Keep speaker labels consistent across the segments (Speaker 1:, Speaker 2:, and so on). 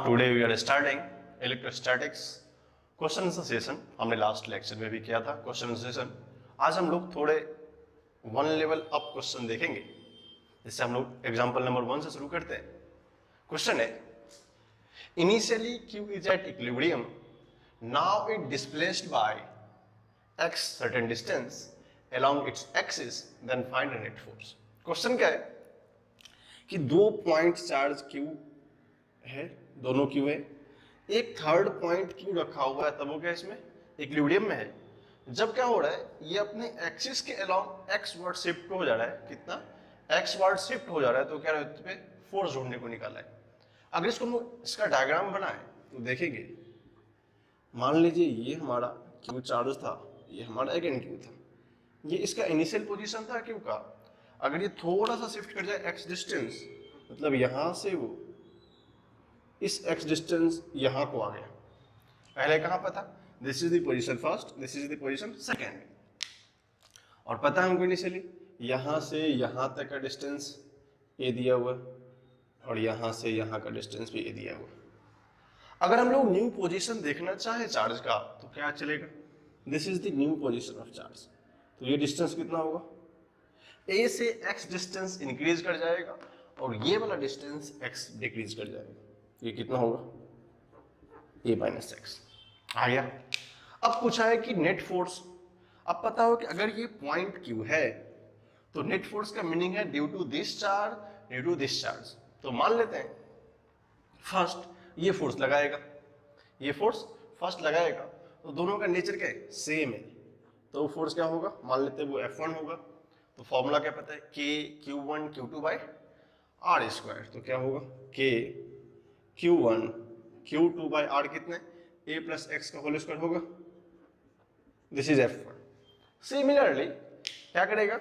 Speaker 1: Today we are starting electrostatics question session. हमने last lecture में भी किया था क्वेश्चन सेशन। आज हम लोग थोड़े वन लेवल अप क्वेश्चन देखेंगे, जिससे हम लोग एग्जांपल नंबर 1 से शुरू करते हैं। क्वेश्चन है, initially Q is at equilibrium, now it displaced by x certain distance along its axis, then find the net force। Question क्या है कि दो पॉइंट चार्ज Q है, दोनों Q है, एक थर्ड पॉइंट Q रखा हुआ है, तब वो क्या इसमें इक्विलिब्रियम में है। जब क्या हो रहा है, ये अपने एक्सिस के अलोंग x वर्ड शिफ्ट हो जा रहा है, कितना x वर्ड शिफ्ट हो जा रहा है, तो क्या इस पे फोर्स ढूंढने को निकाला है। अगर इसको हम इसका डायग्राम बनाए तो देखेंगे, मान लीजिए ये हमारा Q चार्ज था, ये हमारा एगेन Q था, ये इसका इनिशियल पोजीशन था Q का। अगर ये थोड़ा सा शिफ्ट कर जाए x डिस्टेंस, मतलब यहां से वो इस x डिस्टेंस यहां को आ गया, पहले कहां पर था, this is the position first, this is the position second, और पता है हमको इनिशियली यहां से यहां तक का डिस्टेंस a दिया हुआ, और यहां से यहां का डिस्टेंस भी a दिया हुआ। अगर हम लोग न्यू पोजीशन देखना चाहे चार्ज का तो क्या चलेगा, this is the new position of charge, तो ये डिस्टेंस कितना होगा, a से x डिस्टेंस इंक्रीज कर जाएगा और ये वाला डिस्टेंस x डिक्रीज कर जाएगा, ये कितना होगा a माइनस एक्स आ गया। अब पूछा है कि नेट फोर्स। अब पता हो कि अगर ये पॉइंट Q है तो नेट फोर्स का मीनिंग है due to this charge, due to this charge. तो मान लेते हैं फर्स्ट ये फोर्स लगाएगा, ये फोर्स फर्स्ट लगाएगा, तो दोनों का नेचर क्या है, सेम है, तो फोर्स क्या होगा, मान लेते हैं वो F1 होगा। तो फॉर्मूला क्या पता है, K Q1 Q2 by R square, तो क्या होगा K Q1 Q2 by R कितने, A प्लस एक्स का होल स्क्वायर होगा, दिस इज F1। सिमिलरली क्या करेगा,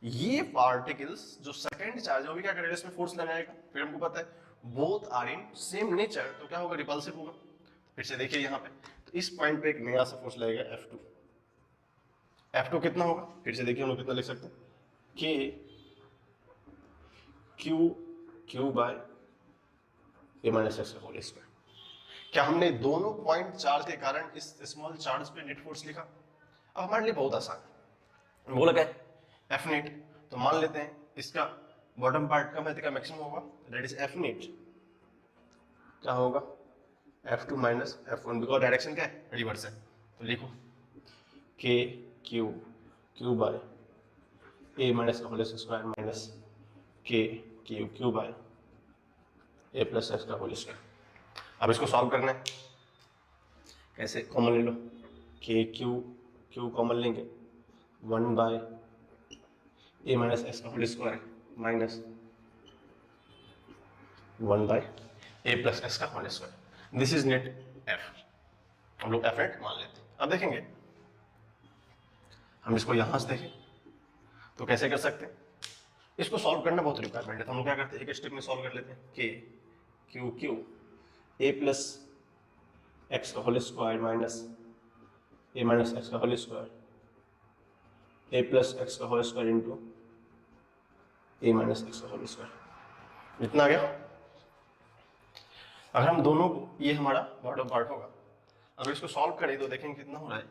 Speaker 1: ये पार्टिकल्स जो सेकंड चार्ज है वो भी क्या करेगा, इसमें फोर्स लगाएगा। फिर हमको पता है both are in same nature, तो क्या होगा, रिपल्सिव होगा। फिर से देखिए यहाँ पे, तो इस पॉइंट पे एक नया सा फोर्स लगेगा F2। F2 कितना होगा, फिर से देखिए हम लोग कितना लिख सकते हैं, K Q by A minus x का होल स्क्वायर। क्या हमने दोनों पॉइंट चार्ज के कारण इस स्मॉल चार्ज पे नेट फोर्स लिखा। अब हमारे लिए बहुत आसान है, बोला क्या है F नेट, तो मान लेते हैं इसका बॉटम पार्ट का का मैक्सिमम होगा, दैट इज F नेट क्या होगा F2 minus F1, because direction क्या है, रिवर्स है। तो लिखो K Q by A minus का whole square minus K Q by A plus x का होल स्क्वायर। अब इसको सॉल्व करना है, कैसे, कॉमन ले लो, K Q कॉमन लेंगे, 1 बाय A माइनस एक्स का whole square minus 1 by A plus x का whole square, this is net F। हम लोग F नेट मान लेते हैं। अब देखेंगे हम इसको यहां से देखें तो कैसे कर सकते हैं, इसको सॉल्व करना बहुत रिक्वायरमेंट है, तो हम लोग क्या करते हैं, एक स्टेप में सॉल्व कर लेते हैं। K Q A plus x का whole square minus A minus x का whole square, A plus x का whole square into A minus x का होल स्क्वायर, इतना आ गया। अगर हम दोनों को, ये हमारा बॉटम पार्ट होगा, अगर इसको सॉल्व करें तो देखेंगे कितना हो रहा है,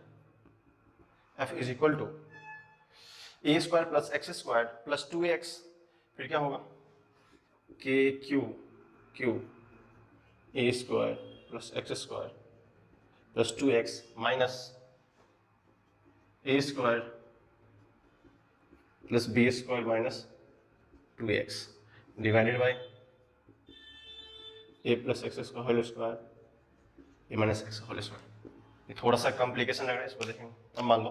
Speaker 1: F is equal to A square plus x square plus 2x, फिर क्या होगा K Q A square plus x square plus 2x minus A square plus B square minus 2x divided by A plus x का whole square A minus x का whole square. ये थोड़ा सा complication लग रहा है, इसको देखेंगे। अब मान लो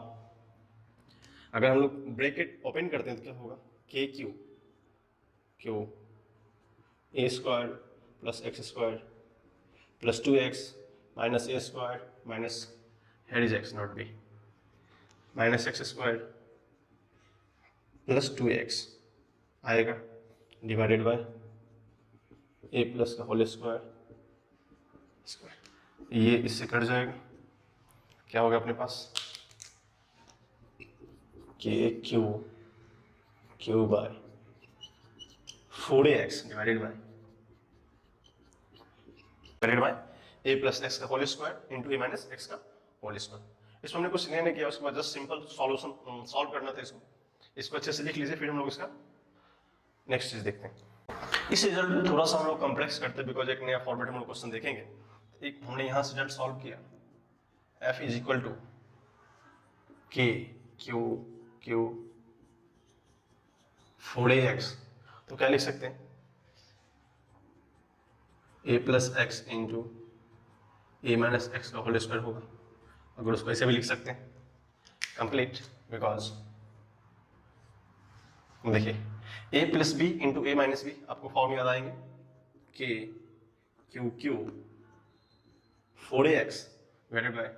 Speaker 1: अगर हम लोग ब्रैकेट ओपन करते हैं तो क्या होगा, K Q A square plus x square plus 2x minus A square minus here is x not b minus x square plus 2x आएगा डिवाइडेड बाय A प्लस का होल स्क्वायर, ये इससे cut जाएगा, क्या होगा अपने पास K Q by 4ax divided by divided by a plus x का whole square into a minus x का होल स्क्वायर। इसमें हमने कुछ नहीं किया, उसके बाद जस्ट सिंपल सॉल्यूशन सॉल्व करना था इसको अच्छे से लिख लीजिए, फिर हम लोग इसका नेक्स्ट चीज देखते हैं। इस रिजल्ट में थोड़ा सा हम लोग कॉम्प्लेक्स करते हैं बिकॉज एक नया फॉर्मेट हम लोग क्वेश्चन देखेंगे। एक हमने यहां से रिजल्ट सॉल्व किया, f is equal to k q q 4ax, तो क्या लिख सकते हैं a plus X into A minus x का होल स्क्वायर होगा। अगर उसको ऐसे भी लिख सकते हैं कंप्लीट, बिकॉज देखिए a plus B into A minus B, आपको फॉर्म याद आएंगे K Q Q 4ax divided by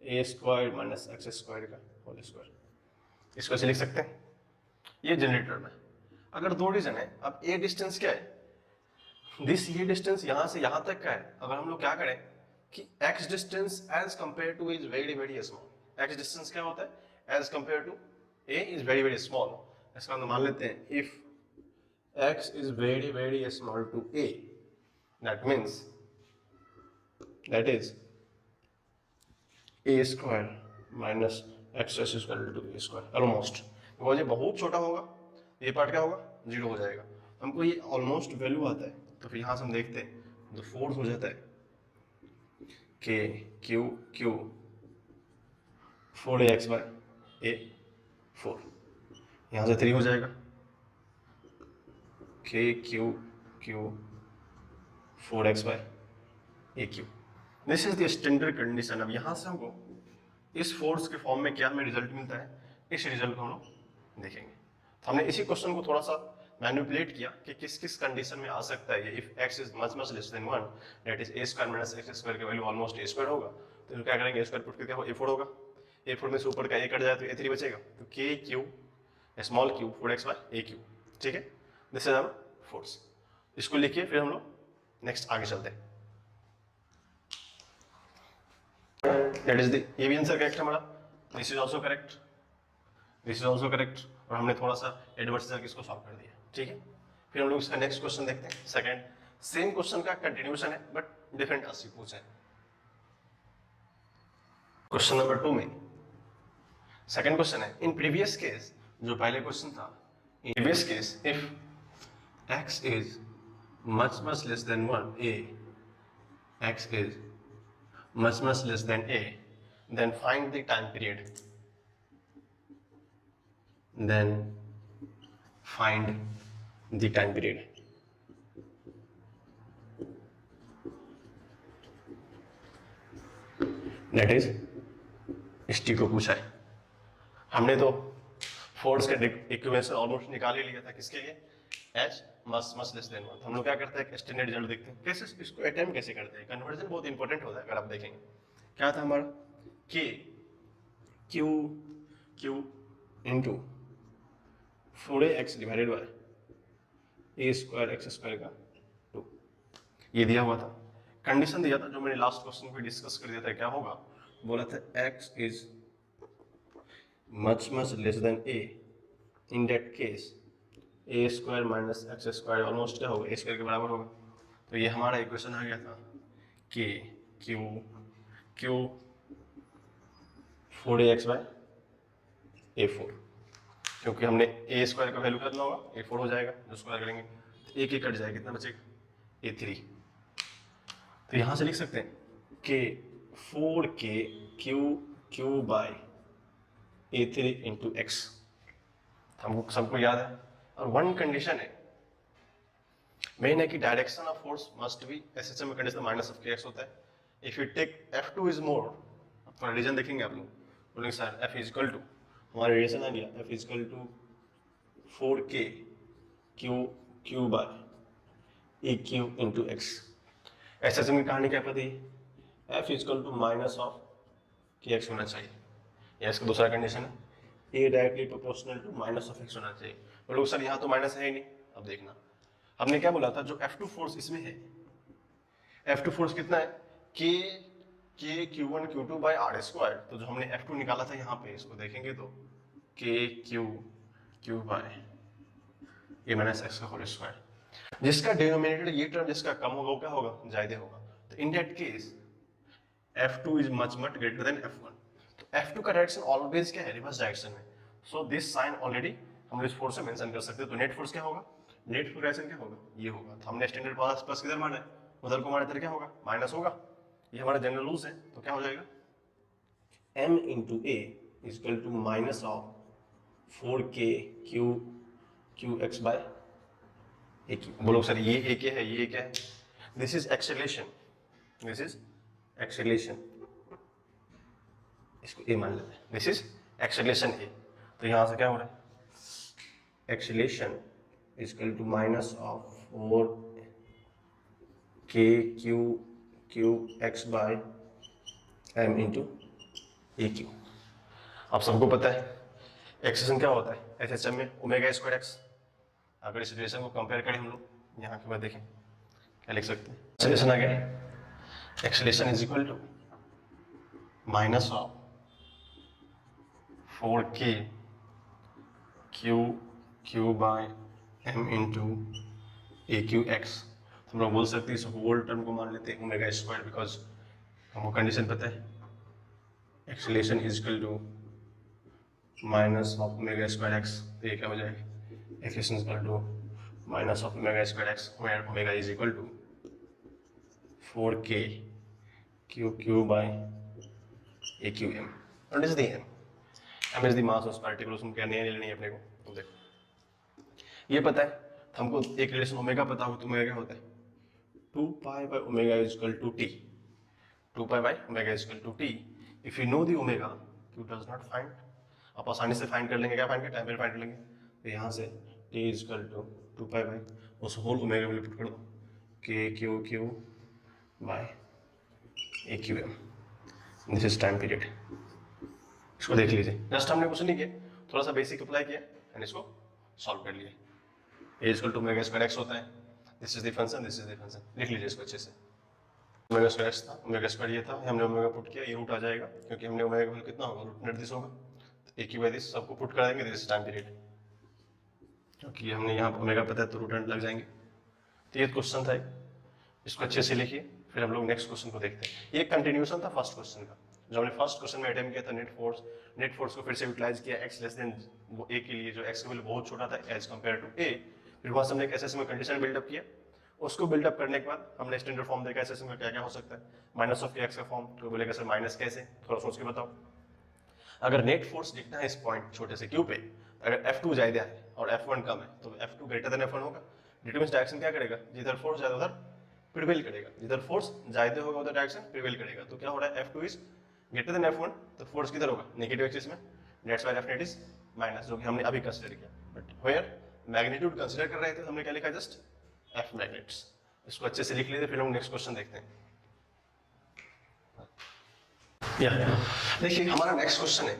Speaker 1: A square minus x square का होल स्क्वायर। इसको ऐसे लिख सकते हैं, ये जनरेटर में। अगर दो रीजन है, अब ए डिस्टेंस क्या है, ये डिस्टेंस यहां से यहां तक का है। अगर हम लोग क्या करें कि x distance as compare to is very very small. x distance क्या होता है as compare to a is very very small. इसका हम मान लेते हैं if x is very very small to a, that means that is a square minus x square to a square almost. Because ये बहुत छोटा होगा, ये पार्ट क्या होगा, जीरो हो जाएगा। हमको ये ऑलमोस्ट वैल्यू आता है, तो फिर यहाँ से हम देखते हैं तो फोर्थ हो जाता है k Q Q 4ax bye ए 4, यहाँ से 3 हो जाएगा K Q Q 4x by A cube. This is the standard condition. अब यहाँ से हमको इस फोर्स के फॉर्म में क्या हमें रिजल्ट मिलता है, इस रिजल्ट को हम लोग देखेंगे। तो हमने इसी क्वेश्चन को थोड़ा सा मैनिपुलेट किया कि किस किस कंडीशन में आ सकता है ये। If x is much much less than 1, that is a square minus x square की वैल्यू ऑलमोस्ट a स्क्वायर होगा, तो क्या करेंगे, a स्क्वायर पुट करके a4 होगा। a4 में से ऊपर का a कट जाए तो a3 बचेगा, तो k Q small Q 4x by a cube. ठीक है, दिस इज आवर फोर्स। इसको लिखिए, फिर हम लोग नेक्स्ट आगे चलते हैं। दैट इज द, ये भी आंसर करेक्ट हमारा, this is also correct, this is also correct, और हमने थोड़ा सा एडवर्स जाके इसको सॉल्व कर दिया। ठीक है, फिर हम लोग इसका नेक्स्ट क्वेश्चन देखते हैं। सेकंड सेम क्वेश्चन का कंटिन्यूएशन है बट डिफरेंट अस्सी पूछे। क्वेश्चन नंबर 2 में सेकंड क्वेश्चन है, इन प्रीवियस केस, जो पहले क्वेश्चन था, in previous case if x is much much less than 1 a, x is much much less than a, then find the time period, then find the time period। That is ST को पूछा है। हमने तो force का equation almost निकाल ही लिया था, किसके लिए, h much much less than 1। हम लोग क्या करते हैं, स्टैंडर्ड रिजल्ट देखते हैं, कैसे इसको अटेम्प्ट कैसे करते हैं। कन्वर्जन बहुत इंपॉर्टेंट होता है। अगर आप देखेंगे क्या था हमारा, k q q into 4ax divided by A square x square का 2, ये दिया हुआ था। कंडीशन दिया था जो मैंने लास्ट क्वेश्चन पे डिस्कस कर दिया था, क्या होगा, बोला था x is much much less than a, in that case A square minus x square almost क्या होगा, ए स्क्वायर के बराबर होगा। तो ये हमारा इक्वेशन आ गया था के Q Q 4ax bye a4, क्योंकि हमने ए स्क्वायर का वैल्यू कितना होगा, a4 हो जाएगा, जो स्क्वायर करेंगे तो एक कट जाएगा, कितना बचेगा, a3। तो यहाँ से लिख सकते हैं कि 4k Q Q by a3 into X, हमको सबको याद है। और वन कंडीशन है मेन है कि direction of force must be SHM में कंडीशन माइनस ऑफ kx होता है। If you take f2 is more, थोड़ा रीजन देखेंगे आप लोग, बोलेंगे sir f is equal to, हमारा रीजन आ गया f is equal to 4k Q Q by a cube into X. SHM की कहानी क्या पता है, f is equal to minus of kx होना चाहिए, या इसका दूसरा कंडीशन है a directly proportional to minus of x होना चाहिए। बोलोगे सर यहाँ तो माइनस है ही नहीं। अब देखना, हमने क्या बोला था, जो F2 फोर्स इसमें है, F2 फोर्स कितना है, k q1 q2 by r square. तो जो हमने F2 निकाला था यहाँ पे, इसको देखेंगे तो k q by a minus x का होल स्क्वायर। जिसका डिनोमिनेटर ये टर्म जिसका कम होगा वो क्या होगा, ज्यादा होगा। In that case F2 is much greater than F1। तो F2 का डायरेक्शन ऑलवेज क्या है, रिवर्स डायरेक्शन में। सो दिस साइन ऑलरेडी हम इस फोर्स से मेंशन कर सकते हैं। तो नेट फोर्स क्या होगा, नेट फोर्स डायरेक्शन क्या होगा, ये होगा। तो हमने स्टैंडर्ड प्लस प्लस किधर माना है, उधर को माना, इधर क्या होगा, माइनस होगा। ये हमारा जनरल रूल्स है। तो क्या हो जाएगा, m into A equal to minus of 4k Q X by A cube. बोलो सर ये ए क्या है, ये क्या है, this is acceleration, this is acceleration, इसको ए मान लेते हैं, दिस इज एक्सेलरेशन ए। तो यहां से क्या हो रहा है, acceleration equal to minus of 4k Q X by M into A cube. आप सबको पता है एक्सेलेरेशन क्या होता है एसएचएम में, ओमेगा स्क्वायर एक्स। अगर इस रिलेशन को कंपेयर करें हम लोग यहाँ के बाद देखें क्या लिख सकते हैं, एक्सेलेरेशन आ गया, acceleration is equal to minus of 4k Q by M into A Q X. हम लोग बोल सकते हैं इस होल टर्म को मान लेते हैं ओमेगा स्क्वायर, बिकॉज हमको कंडीशन पता है acceleration is equal to minus of omega square X. तो ये क्या हो जाएगा, acceleration is equal to minus of omega square X where omega is equal to 4k Q by A Q M. What is the M, M is the mass of particle. उसमें क्या नया लेनी है अपने को। तो देखो ये पता है हमको, एक रिलेशन ओमेगा पता हो तो ओमेगा क्या होता है 2 pi by omega is equal to T, 2 pi by omega is equal to T. If you know the omega you does not find, आप आसानी से फाइंड कर लेंगे, क्या फाइंड कर, टाइम पे फाइंड कर लेंगे। तो यहाँ से t is equal to 2 pi by उस होल ओमेगा में पुट कर दो k Q by A Q M, this is time period. इसको देख लीजिए, जस्ट हमने कुछ नहीं किया, थोड़ा सा बेसिक अप्लाई किया एंड इसको सॉल्व कर लिया। A equal to omega square x होता है, this is the function, this is the function. लिख लीजिए इसको अच्छे से। ओमेगा स्क्वायर एक्स था, ओमेगा स्क्वायर ये था, हमने ओमेगा पुट किया, ये रूट आ जाएगा क्योंकि हमने ओमेगा का वैल्यू कितना होगा, रूट अंडर दिस होगा। तो ए की बाय दिस सबको पुट करा देंगे, दिस टाइम पीरियड, क्योंकि हमने यहाँ ओमेगा पता है तो रूट अंडर लग जाएंगे। तो ये क्वेश्चन था, इसको अच्छे से लिखिए, फिर हम लोग नेक्स्ट क्वेश्चन को देखते हैं। ये कंटिन्यूएशन था फर्स्ट क्वेश्चन का, जो हमने फर्स्ट क्वेश्चन में अटेम्प्ट किया था नेट फोर्स को फिर से यूटिलाइज किया एक्स लेस देन ए के लिए, जो एक्स का वैल्यू बहुत छोटा था एज कंपेयर टू ए। फिर वहां से हमने एक एसएस में कंडीशन बिल्डअप किया, उसको बिल्डअप करने के बाद हमने स्टैंडर्ड फॉर्म देखा एसएस में क्या क्या हो सकता है, माइनस ऑफ के एक्स का फॉर्म। तो बोलेगा सर माइनस कैसे, थोड़ा सोच के बताओ। अगर नेट फोर्स लिखना है इस पॉइंट छोटे से क्यू पे, अगर F2 ज्यादा है और F1 कम है तो F2 ग्रेटर देन F1 होगा। डिटरमिनेंट डायरेक्शन क्या करेगा, जिधर फोर्स ज्यादा उधर प्रिवेल करेगा, जिधर फोर्स ज्यादा होगा उधर डायरेक्शन प्रिवेल करेगा। तो क्या हो रहा है, F2 is greater than F1, तो फोर्स किधर होगा, नेगेटिव एक्सिस में, that's why F net is minus, जो कि हमने अभी कंसीडर किया। बट वेयर मैग्नीट्यूड कंसीडर कर रहे थे, हमने क्या लिखा, जस्ट F मैग्नेट्स। इसको अच्छे से लिख लेते, फिर हम नेक्स्ट क्वेश्चन देखते हैं। या देखिए हमारा नेक्स्ट क्वेश्चन है,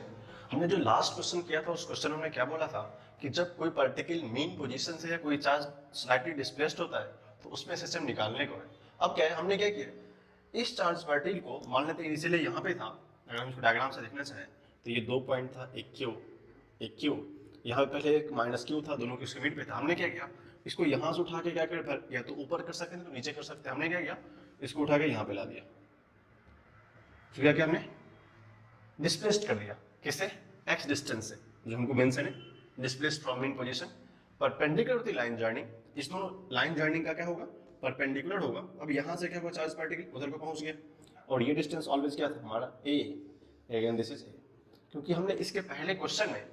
Speaker 1: हमने जो लास्ट क्वेश्चन किया था उस क्वेश्चन में हमने क्या बोला था कि जब कोई पार्टिकल मीन पोजीशन से या कोई चार्ज स्लाइटली डिस्प्लेस्ड होता है तो उसमें सिस्टम निकालने को है। अब क्या है, हमने क्या किया, इस चार्ज पार्टिकल को मान लेते हैं इनिशियली यहाँ पे था, अगर हम इसको डायग्राम से देखना चाहें तो ये 2 पॉइंट था, एक क्यू, यहाँ पे पहले एक माइनस क्यू था, दोनों के मिड पे था। हमने क्या किया, इसको यहाँ से उठा के क्या कर, या तो ऊपर कर सकते हैं तो नीचे कर सकते हैं। हमने क्या किया, इसको उठा के यहाँ पे ला दिया, तो क्या किया हमने, डिस्प्लेस्ड कर दिया, किससे, एक्स डिस्टेंस से, जो हमको मेंशन है, displaced from mean position perpendicular to the line joining. इस दोनों लाइन जर्निंग का क्या होगा, परपेंडिकुलर होगा। अब यहाँ से क्या हुआ, चार्ज पार्टिकल उधर को पहुंच गया, और ये डिस्टेंस ऑलवेज क्या था हमारा, ए, अगेन दिस इज ए, क्योंकि हमने इसके पहले क्वेश्चन में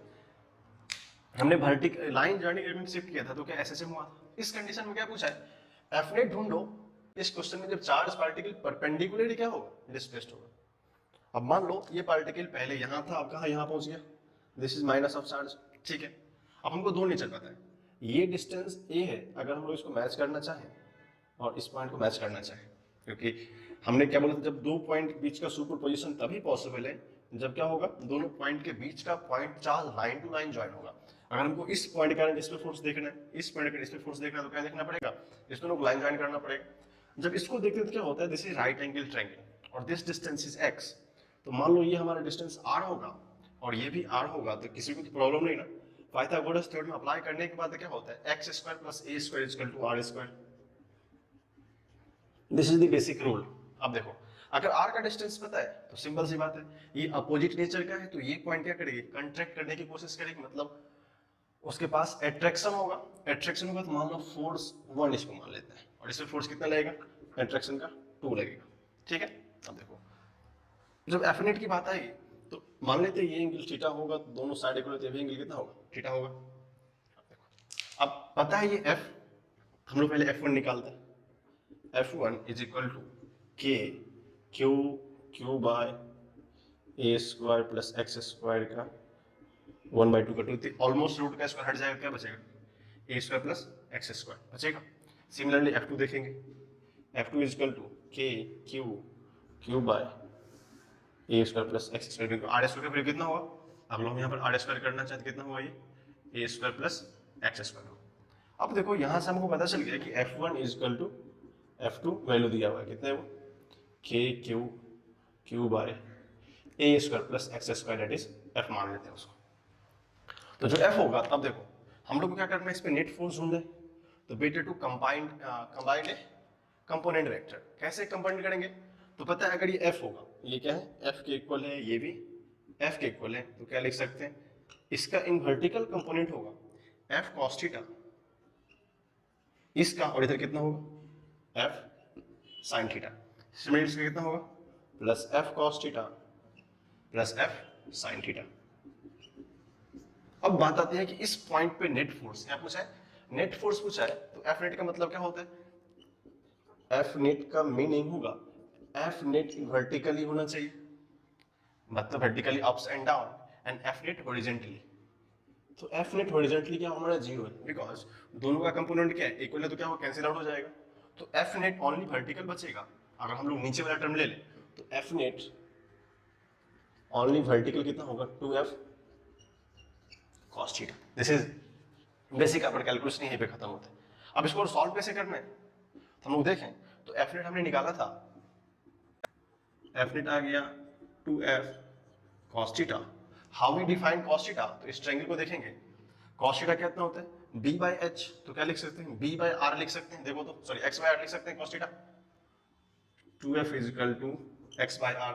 Speaker 1: हमने vertical line journeying element shift किया था, तो क्या एसएसएम हुआ था। इस कंडीशन में क्या पूछा है, एफ नेट ढूंढो। इस क्वेश्चन में जब चार्ज पार्टिकल परपेंडिकुलरली क्या होगा, डिस्प्लेस्ड होगा। अब मान लो ये पार्टिकल पहले यहाँ था, अब कहाँ यहाँ पहुंच गया, this is minus of charge, ठीक है। अब हमको दो नेचर पता है, ये डिस्टेंस ए है, अगर हम लोग इसको मैच करना चाहें और इस पॉइंट को मैच करना चाहें, क्योंकि हमने क्या बोला था, जब 2 पॉइंट के बीच का सुपर पोजिशन तभी पॉसिबल है जब क्या होगा, दोनों पॉइंट के बीच का point charge line to line join होगा। अगर हमको इस पॉइंट का इस पे फोर्स देखना है, इस पॉइंट का इस पे फोर्स देखना है, तो क्या देखना पड़ेगा, इस दोनों को लाइन ज्वाइन करना पड़ेगा। जब इसको देखते तो क्या होता है, this is right angle triangle और दिस डिस्टेंस इज एक्स। तो मान लो ये हमारा डिस्टेंस r होगा और ये भी r होगा, तो किसी को तो प्रॉब्लम नहीं ना। पाइथागोरस थ्योरम अप्लाई करने के बाद क्या होता है, x² + a² = r²। This is the basic rule. अब देखो अगर r का डिस्टेंस पता है तो सिंपल सी बात है, ये अपोजिट नेचर का है तो ये पॉइंट क्या करेगी, कंट्रैक्ट करने की कोशिश करेगी, मतलब उसके पास एट्रैक्शन होगा। एट्रैक्शन होगा तो मान लो फोर्स 1 इसको मान लेते हैं, और इसमें फोर्स कितना लगेगा, एट्रैक्शन का 2 लगेगा। ठीक है, अब देखो जब एफ नेट की बात आएगी तो मान लेते हैं ये एंगल थीटा होगा, तो दोनों साइड इक्वल होते हैं, एंगल कितना होगा, थीटा होगा। अब पता है ये एफ, हम लोग पहले F1 निकालते हैं। F1 इज इक्वल टू के Q by A square plus x square का 1/2 का 2, ऑलमोस्ट रूट का स्क्वायर हट जाएगा, क्या बचेगा, A square plus x square बचेगा। सिमिलरली F2 देखेंगे, F2 इज इक्वल टू के Q by A square plus x square, R square का वैल्यू कितना होगा, अब हम यहाँ पर आर स्क्वायर करना चाहते कितना होगा, ये ए स्क्वायर प्लस एक्स स्क्वायर। अब देखो यहां से हमको पता चल गया कि F1 is equal to F2 value दिया हुआ है, कितना है वो, K Q by A square plus x square, that is F मान लेते हैं उसको। तो जो F होगा, अब देखो हम लोग को क्या करना है, इस पे नेट फोर्स ढूंढना है, तो better to combined a component vector. कैसे कंबाइंड करेंगे, तो पता है अगर ये F होगा, ये क्या है, F के इक्वल है, ये भी F के इक्वल है, तो क्या लिख सकते हैं, इसका इन वर्टिकल कंपोनेंट होगा F cos थीटा इसका, और इधर कितना होगा F sin थीटा, इसमें इसका कितना होगा plus F cos theta plus F sin theta. अब बात आती है कि इस पॉइंट पे नेट फोर्स क्या पूछा है, नेट फोर्स पूछा है, तो F नेट का मतलब क्या होता है, F नेट का मीनिंग होगा F नेट वर्टिकली होना चाहिए, मतलब vertically ups and down, and F net horizontally. तो F नेट हॉरिजॉन्टली क्या हमारा 0 है, बिकॉज दोनों का कंपोनेंट क्या है, इक्वल है, तो क्या हो कैंसिल आउट हो जाएगा। तो F नेट ओनली वर्टिकल बचेगा। अगर हम लोग नीचे वाला टर्म ले लें तो F नेट ओनली वर्टिकल कितना होगा, 2F cos theta. This is basic, upon calculation यहीं पे खत्म होता है। अब इसको सॉल्व कैसे करना है, तो हम लोग देखें तो F नेट हमने निकाला था, F नेट आ गया 2F cos theta. How we define cos theta, तो इस ट्रायंगल को देखेंगे, cos थीटा कितना होता है, b by h, तो क्या लिख सकते हैं, b by r लिख सकते हैं, देखो तो सॉरी x by r लिख सकते हैं cos theta, 2F is equal to x by r,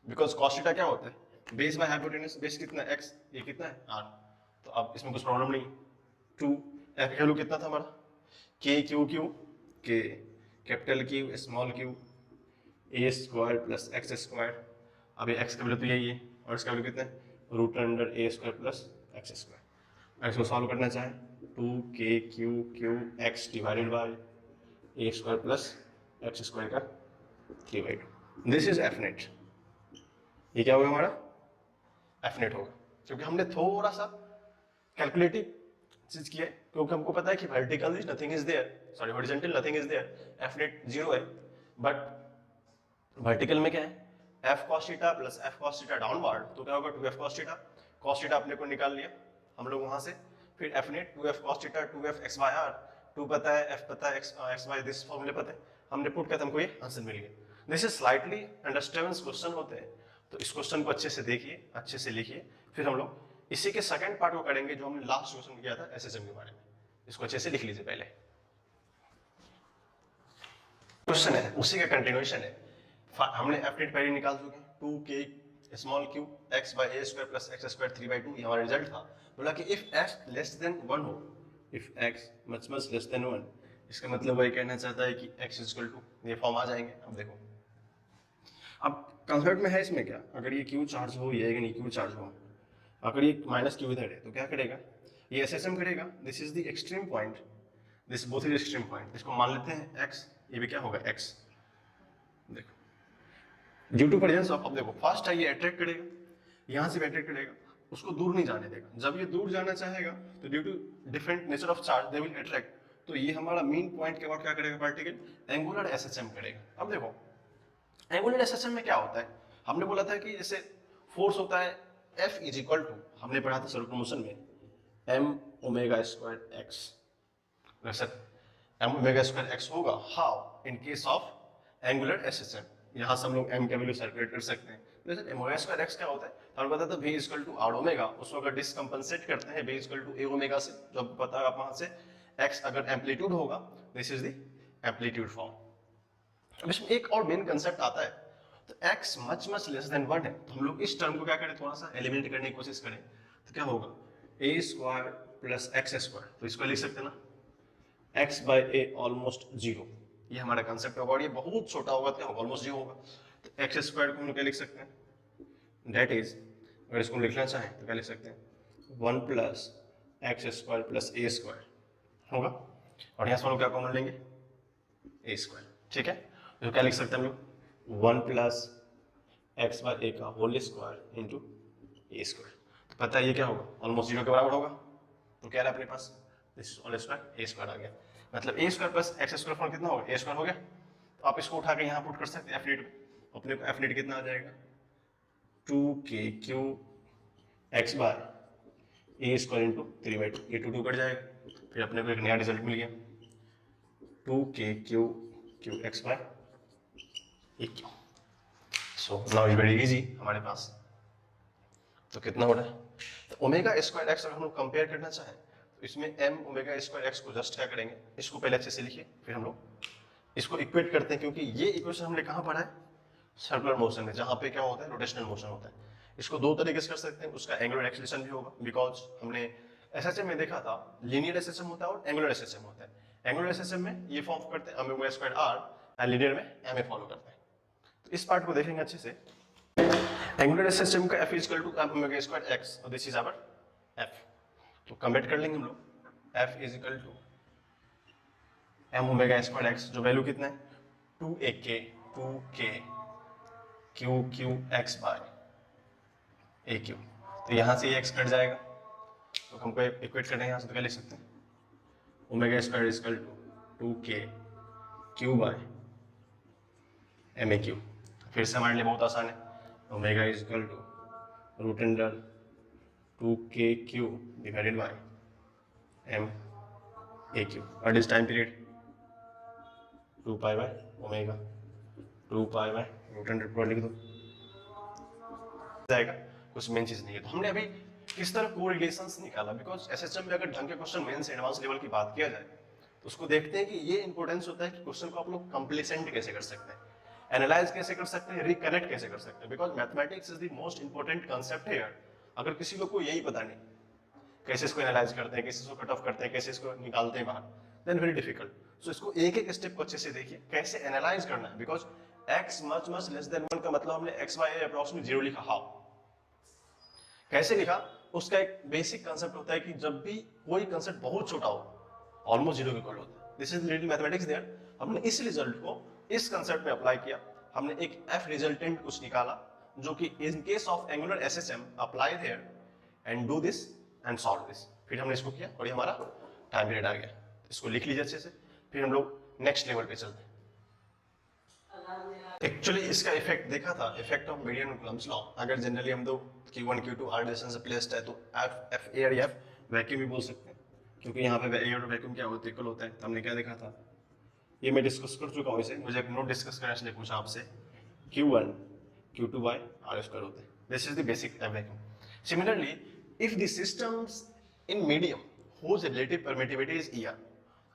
Speaker 1: because cos theta क्या होता है, बेस बाय हाइपोटेनस, बेस कितना है x, ये कितना है r, तो अब इसमें कुछ प्रॉब्लम नहीं। 2F का वैल्यू कितना था हमारा, k capital Q small q a square plus x square, अब ये x का वैल्यू तो यही है, और इसका वैल्यू कितना है, रूट अंडर ए स्क्वायर प्लस एक्स स्क्वायर। इसको सॉल्व करना चाहे 2k x divided by A square plus x square का 3/2, दिस इज F नेट। ये क्या होगा हमारा F नेट होगा, क्योंकि हमने थोड़ा सा कैलकुलेटिव चीज किया है, क्योंकि हमको पता है कि vertical is nothing is there, sorry horizontal nothing is there, F net 0 है, बट वर्टिकल में क्या है, F cos theta plus F cos theta downward, तो क्या होगा 2F cos theta, cos theta अपने को निकाल लिया हम लोग वहां से, फिर F net 2F cos theta 2F x by r, 2 पता है, F पता है, x by दिस फॉर्मूले पता है, हमने पुट किया, हमको ये आंसर मिल गया। This is slightly understand question होते हैं, तो इस क्वेश्चन को अच्छे से देखिए, अच्छे से लिखिए, फिर हम लोग इसी के सेकंड पार्ट को करेंगे जो हमने लास्ट क्वेश्चन किया था SSM के बारे में, इसको अच्छे से लिख लीजिए। पहले क्वेश्चन है उसी का कंटिन्यूएशन है, हमने F नेट पहले निकाल चुके हैं, 2k small q x by a square plus x square 3/2, ये हमारा रिजल्ट था। बोला कि इफ x लेस देन 1 हो, if x much less than 1, इसका मतलब वही कहना चाहता है कि x इज इक्वल टू, ये फॉर्म आ जाएंगे। अब देखो, अब कंसेप्ट में है इसमें क्या, अगर ये q चार्ज हो, ये नहीं q चार्ज हो, अगर ये माइनस q इधर है तो क्या करेगा, ये SSM करेगा, this is the extreme point, this both is extreme point, इसको मान लेते हैं x, ये भी क्या होगा x, देखो ड्यू टू प्रेजेंस ऑफ, अब देखो फर्स्ट है ये अट्रैक्ट करेगा, यहाँ से भी अट्रैक्ट करेगा, उसको दूर नहीं जाने देगा, जब ये दूर जाना चाहेगा तो due to different nature of charge they will attract, तो ये हमारा मेन पॉइंट के बाद क्या करेगा, पार्टिकल एंगुलर SSM करेगा। अब देखो एंगुलर SSM में क्या होता है, हमने बोला था कि जैसे फोर्स होता है F इज इक्वल टू, हमने पढ़ा था सर्कुलर मोशन में m ओमेगा स्क्वायर x, वैसे m ओमेगा स्क्वायर x होगा, how in case of angular SSM, यहाँ से हम लोग m का वैल्यू कैलकुलेट कर सकते हैं। जैसे ओमेगा स्क्वायर x क्या होता है, तो हमें पता था v equal to r omega, उसको अगर डिसकम्पनसेट करते हैं v equal to a omega से, जो आपको पता है वहां से x अगर एम्पलीट्यूड होगा, this is the amplitude form, अब इसमें एक और मेन कंसेप्ट आता है, तो x much much less than 1 है, तो हम लोग इस टर्म को क्या करें, थोड़ा सा एलिमिनेट करने की कोशिश करें, तो क्या होगा a square plus x square, तो इसको लिख सकते हैं ना x by A almost zero, ये हमारा कंसेप्ट होगा, और ये बहुत छोटा होगा, क्या होगा ऑलमोस्ट जीरो होगा, तो एक्स स्क्वायर को हम लोग क्या लिख सकते हैं, दैट इज, अगर इसको लिखना चाहें तो क्या लिख सकते हैं 1 प्लस एक्स स्क्वायर प्लस ए स्क्वायर होगा, और यहाँ से हम लोग क्या कॉमन लेंगे ए स्क्वायर, ठीक है, तो क्या लिख सकते हैं हम लोग 1 प्लस एक्स बाय ए का होल स्क्वायर इंटू ए स्क्वायर, तो पता है ये क्या होगा ऑलमोस्ट जीरो के बराबर होगा, तो क्या है अपने पास this whole square a square आ गया, मतलब a square plus x square form कितना होगा ए स्क्वायर हो गया, तो आप इसको उठा के यहाँ पुट कर सकते हैं एफ नेट में, अपने को एफ नेट कितना आ जाएगा 2k Q X by A square into 3/2, ये 2 कट जाएगा, फिर अपने को एक नया रिजल्ट मिल गया 2k Q X by A Q, so now is very easy हमारे पास, तो कितना हो रहा है, तो ओमेगा स्क्वायर एक्स अगर हम लोग कंपेयर करना चाहें तो इसमें m ओमेगा स्क्वायर एक्स को जस्ट क्या करेंगे, इसको पहले अच्छे से लिखिए, फिर हम लोग इसको इक्वेट करते हैं, क्योंकि ये इक्वेशन हमने कहाँ पढ़ा है सर्कुलर मोशन में, जहाँ पे क्या होता है रोटेशनल मोशन होता है, इसको दो तरीके से कर सकते हैं, उसका एंगुलर एक्सेलरेशन भी होगा, बिकॉज हमने एसएचएम में देखा था लीनियर एसएचएम होता है और एंगुलर एसएचएम होता है, एंगुलर एसएचएम में ये फॉर्म करते हैं omega square R, and linear में ma फॉलो करते हैं, तो इस पार्ट को देखेंगे अच्छे से, एंगुलर सिस्टम का f equal to omega square x, और दिस इज आवर f, तो कन्वर्ट कर लेंगे हम लोग f is equal to m omega square x, जो वैल्यू कितना है 2k q x by a q, तो यहाँ से ये x कट जाएगा, तो हमको इक्वेट करना है यहाँ से, तो क्या लिख सकते हैं omega square is equal to 2k q by ma q, फिर से हमारे लिए बहुत आसान है, omega is equal to root under 2k q divided by m a q, what is time period 2 pi by omega 2 pi by root under, पूरा लिख दो जाएगा, कुछ मेन चीज नहीं है, तो हमने अभी किस तरह कोरिलेशंस निकाला, बिकॉज एसएचएम में अगर ढंग के क्वेश्चन मेन से एडवांस लेवल की बात किया जाए तो उसको देखते हैं कि ये इंपॉर्टेंस होता है कि क्वेश्चन को आप लोग कंप्लीसेंट कैसे कर सकते हैं, एनालाइज कैसे कर सकते हैं, रिकनेक्ट कैसे कर सकते हैं, because mathematics is the most important concept here, अगर किसी को यही पता नहीं कैसे इसको एनालाइज करते हैं, कैसे इसको कट ऑफ करते हैं, कैसे इसको निकालते हैं बाहर, देन वेरी डिफिकल्ट, सो इसको एक एक स्टेप को अच्छे से देखिए कैसे एनालाइज करना है, because x much much less than 1 का मतलब हमने x by a अप्रॉक्सिमेट 0 लिखा, हाउ कैसे लिखा, उसका एक बेसिक कंसेप्ट होता है कि जब भी कोई कंसेप्ट बहुत छोटा हो ऑलमोस्ट 0 के इक्वल होता है, this is little mathematics there, हमने इस रिजल्ट को इस कंसेप्ट में अप्लाई किया, हमने एक f रिजल्टेंट कुछ निकाला जो कि in case of angular SHM apply there and do this and solve this, फिर हमने इसको किया और ये हमारा टाइम पीरियड आ गया, इसको लिख लीजिए अच्छे से, फिर हम लोग नेक्स्ट लेवल पे चलते हैं। एक्चुअली इसका इफेक्ट देखा था, इफेक्ट ऑफ मीडियन और कूलम्ब्स लॉ, अगर जनरली हम दो Q1 Q2 आर डिस्टेंस से प्लेस्ड है तो F एयर या वैक्यूम भी बोल सकते हैं, क्योंकि यहाँ पे एयर और वैक्यूम क्या होता है इक्वल होता है, तो हमने क्या देखा था, ये मैं डिस्कस कर चुका हूँ इसे, मुझे एक नोट डिस्कस करने इसलिए पूछा आपसे, Q1 Q2 by are square होते हैं, this is the basic vacuum. Similarly if the systems in medium whose relative permittivity is ER,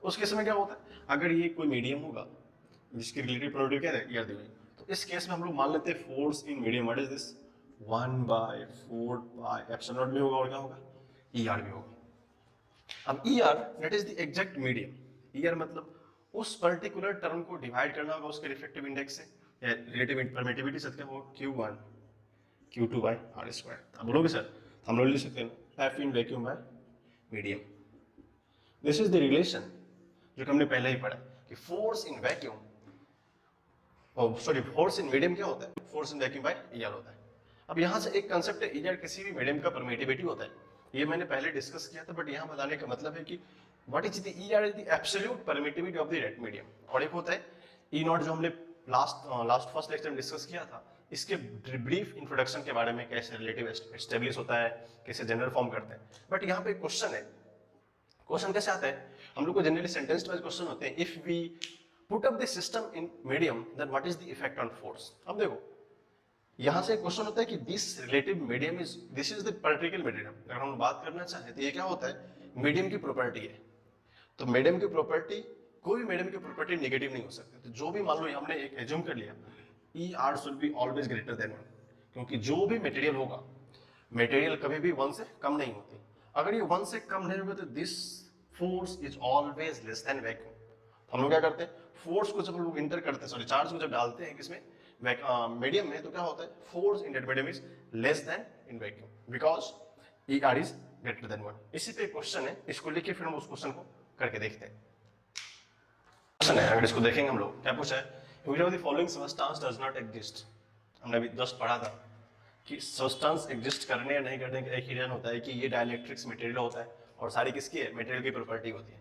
Speaker 1: उस केस में क्या होता है, अगर ये कोई मीडियम होगा जिसकी रिलेटिव परमिटिविटी क्या है ER दी हुई, तो इस केस में हम लोग मान लेते हैं force in medium, what is this 1/4 by epsilon not भी होगा और क्या होगा ER भी होगा। अब ER that is the exact medium, ER मतलब उस पर्टिकुलर टर्म को डिवाइड करना होगा उसके रिफ्लेक्टिव इंडेक्स से या रिलेटिव परमिटिविटी से, क्या होगा Q1 Q2 by are square. अब बोलोगे सर हम लोग लिख सकते हैं F in vacuum by medium, this is the relation जो हमने पहले ही पढ़ा कि force in vacuum, sorry force in medium क्या होता है, force in vacuum by ER होता है। अब यहाँ से एक कंसेप्ट है ER किसी भी मीडियम का परमिटिविटी होता है, ये मैंने पहले डिस्कस किया था, बट यहाँ बताने का मतलब है कि what is the ER is the absolute permittivity of the red medium, और एक होता है E0 जो हमने लास्ट फर्स्ट लेक्चर में डिस्कस किया था, इसके ब्रीफ इंट्रोडक्शन के बारे में, कैसे रिलेटिव एस्टेब्लिश होता है, कैसे जनरल फॉर्म करते हैं। बट यहाँ पे क्वेश्चन है, क्वेश्चन कैसे आता है, हम लोग को जनरली सेंटेंस वाइज क्वेश्चन होते हैं, if we put up the system in medium then what is the effect on force. अब देखो यहाँ से क्वेश्चन होता है कि this relative medium is, this is the particle medium, अगर हम बात करना चाहें तो ये क्या होता है मीडियम की प्रॉपर्टी है, तो मीडियम की प्रॉपर्टी कोई भी मीडियम की प्रॉपर्टी नेगेटिव नहीं हो सकती। तो जो भी मान लो हमने एक एज्यूम कर लिया E R should be always greater than 1, क्योंकि जो भी मटेरियल होगा, मटेरियल कभी भी 1 से कम नहीं होती। अगर ये 1 से कम नहीं होगा तो this force is always less than vacuum. हम लोग क्या करते हैं, फोर्स को जब हम लोग इंटर करते हैं, सॉरी चार्ज को जब डालते हैं किसमें, मीडियम में, तो क्या होता है, force in that medium is less then in vacuum because E R is greater than 1। इसी पे क्वेश्चन है, इसको लेके फिर हम उस क्वेश्चन को करके देखते हैं। क्वेश्चन है, अगर इसको देखेंगे हम लोग, क्या पूछा है, which of the following substance does not exist। हमने अभी जस्ट पढ़ा था कि सब्सटेंस एग्जिस्ट करने या नहीं करने का एक ही रीजन होता है कि ये डाइलेक्ट्रिक्स मटेरियल होता है और सारी किसकी है, मटेरियल की प्रॉपर्टी होती है।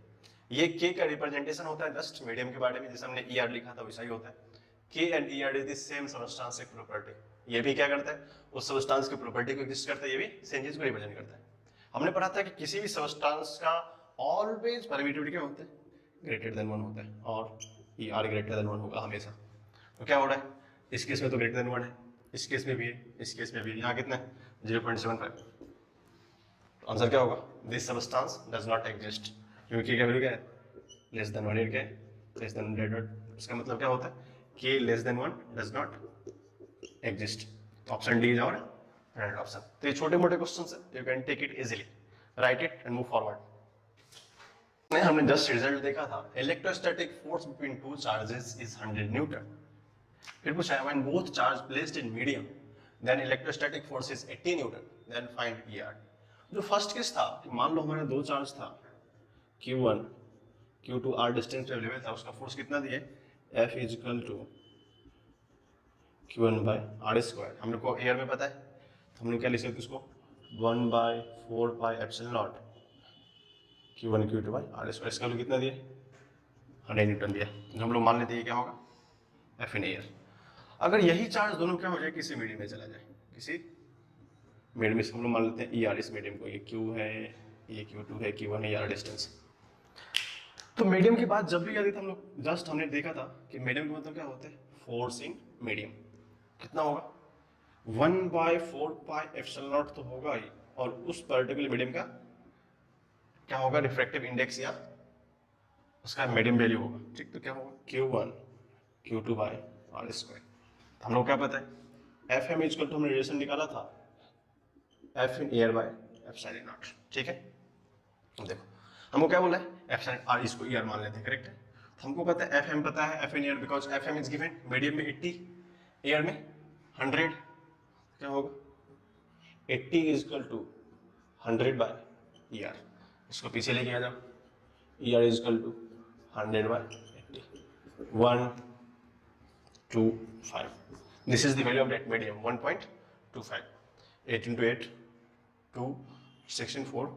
Speaker 1: ये के का रिप्रेजेंटेशन होता है जस्ट मीडियम के बारे में, जैसे हमने ई आर लिखा था वैसा ही होता है। के and E R is the same substance property. ये भी क्या करता है, उस सब्सटेंस की प्रॉपर्टी को एग्जिस्ट करता है, ये भी सेम चीज को रिप्रेजेंट करता है। हमने पढ़ा था कि किसी भी सब्सटेंस का ऑलवेज परमिटिविटी क्या होता है, ग्रेटर देन 1 होता है, और ई आर ग्रेटर देन 1 होगा हमेशा। तो क्या हो रहा है, इस केस में तो ग्रेटर देन 1 है, इस केस में भी है, इस केस में भी है, यहाँ कितना है 0.75। तो आंसर क्या होगा, this substance does not exist, क्योंकि क्या वैल्यू क्या है, लेस देन 1, क्या है, लेस देन 100। इसका मतलब क्या होता है, K less than 1 does not exist. Option D is our right option. तो ये छोटे मोटे क्वेश्चंस है, you can take it easily, write it and move forward. हमने जस्ट रिजल्ट देखा था, electrostatic force between two charges is 100 newton. फिर पूछा है when both charge placed in medium then electrostatic force is 80 newton, then find ER. जो first case था, मान लो हमारे दो चार्ज था Q1 Q2 r डिस्टेंस पे अवेलेबल था, उसका फोर्स कितना दिया, F is equal to Q1 by are square. हम लोग को एयर में पता है, तो हम लोग क्या लिख सकते उसको 1/4 pi epsilon naught Q1 Q2 by are square. इसका वैल्यू कितना दिया, 100 न्यूटन दिया। तो हम लोग मान लेते हैं क्या होगा, F इन एयर। अगर यही चार्ज दोनों क्या हो जाए, किसी मीडियम में चला जाए, किसी मीडियम में, हम लोग मान लेते हैं ई आर, इस मीडियम को, ये Q है, ये Q2 है, Q1 है, यार डिस्टेंस। तो मीडियम की बात जब भी आती थी हम लोग, जस्ट हमने देखा था कि मीडियम का मतलब क्या होता है, फोर्स इन मीडियम। कितना होगा 1/4 पाई एप्सिलॉन नॉट तो होगा ही, और उस पर्टिकुलर मीडियम का क्या होगा, रिफ्रैक्टिव इंडेक्स या उसका मीडियम वैल्यू होगा। ठीक, तो क्या होगा Q1 Q2 by are square. हम लोग क्या पता है, एफ एम इक्वल टू हमने रिलेशन निकाला था F in air by epsilon not. ठीक है, देखो हमको क्या बोला है, एप्सिलॉन आर, इसको ईयर मान लेते हैं, करेक्ट है। तो हमको पता है एफ एम पता है, F in air, because F M is given, medium में 80, एयर में 100। क्या होगा 80 is equal to 100 by E R. इसको पीछे लेके आ जाओ, E R is equal to 100 by 80, 125। This is the value of that medium, 1.25. 8 into 8, 2, 16, 4,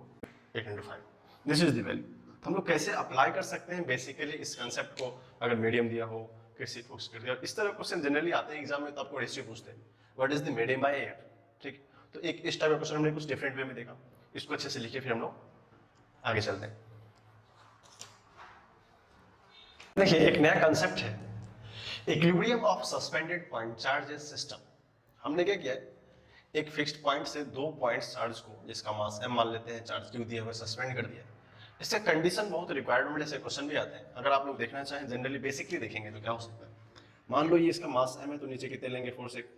Speaker 1: 8 into 5. This is the value. तो हम लोग कैसे अप्लाई कर सकते हैं बेसिकली इस कंसेप्ट को, अगर मीडियम दिया हो, किसी फोर्स कर दिया, इस तरह क्वेश्चन जनरली आते हैं एग्जाम में, तो आपको रेशियो पूछते हैं what is the medium by air. ठीक, तो एक इस टाइप का क्वेश्चन हमने कुछ डिफरेंट वे में देखा, इसको अच्छे से लिखे फिर हम लोग आगे चलते हैं। देखिए एक नया कंसेप्ट है, equilibrium of suspended point charges system. हमने क्या किया है, एक फिक्स्ड पॉइंट से दो पॉइंट चार्ज को, जिसका मास m मान लेते हैं, चार्ज q दिया हुआ, सस्पेंड कर दिया। इससे कंडीशन बहुत रिक्वायरमेंट ऐसे क्वेश्चन भी आते हैं, अगर आप लोग देखना चाहें जनरली बेसिकली देखेंगे तो क्या हो सकता है, मान लो ये इसका मास m है, तो नीचे कितने लेंगे, फोर्स एक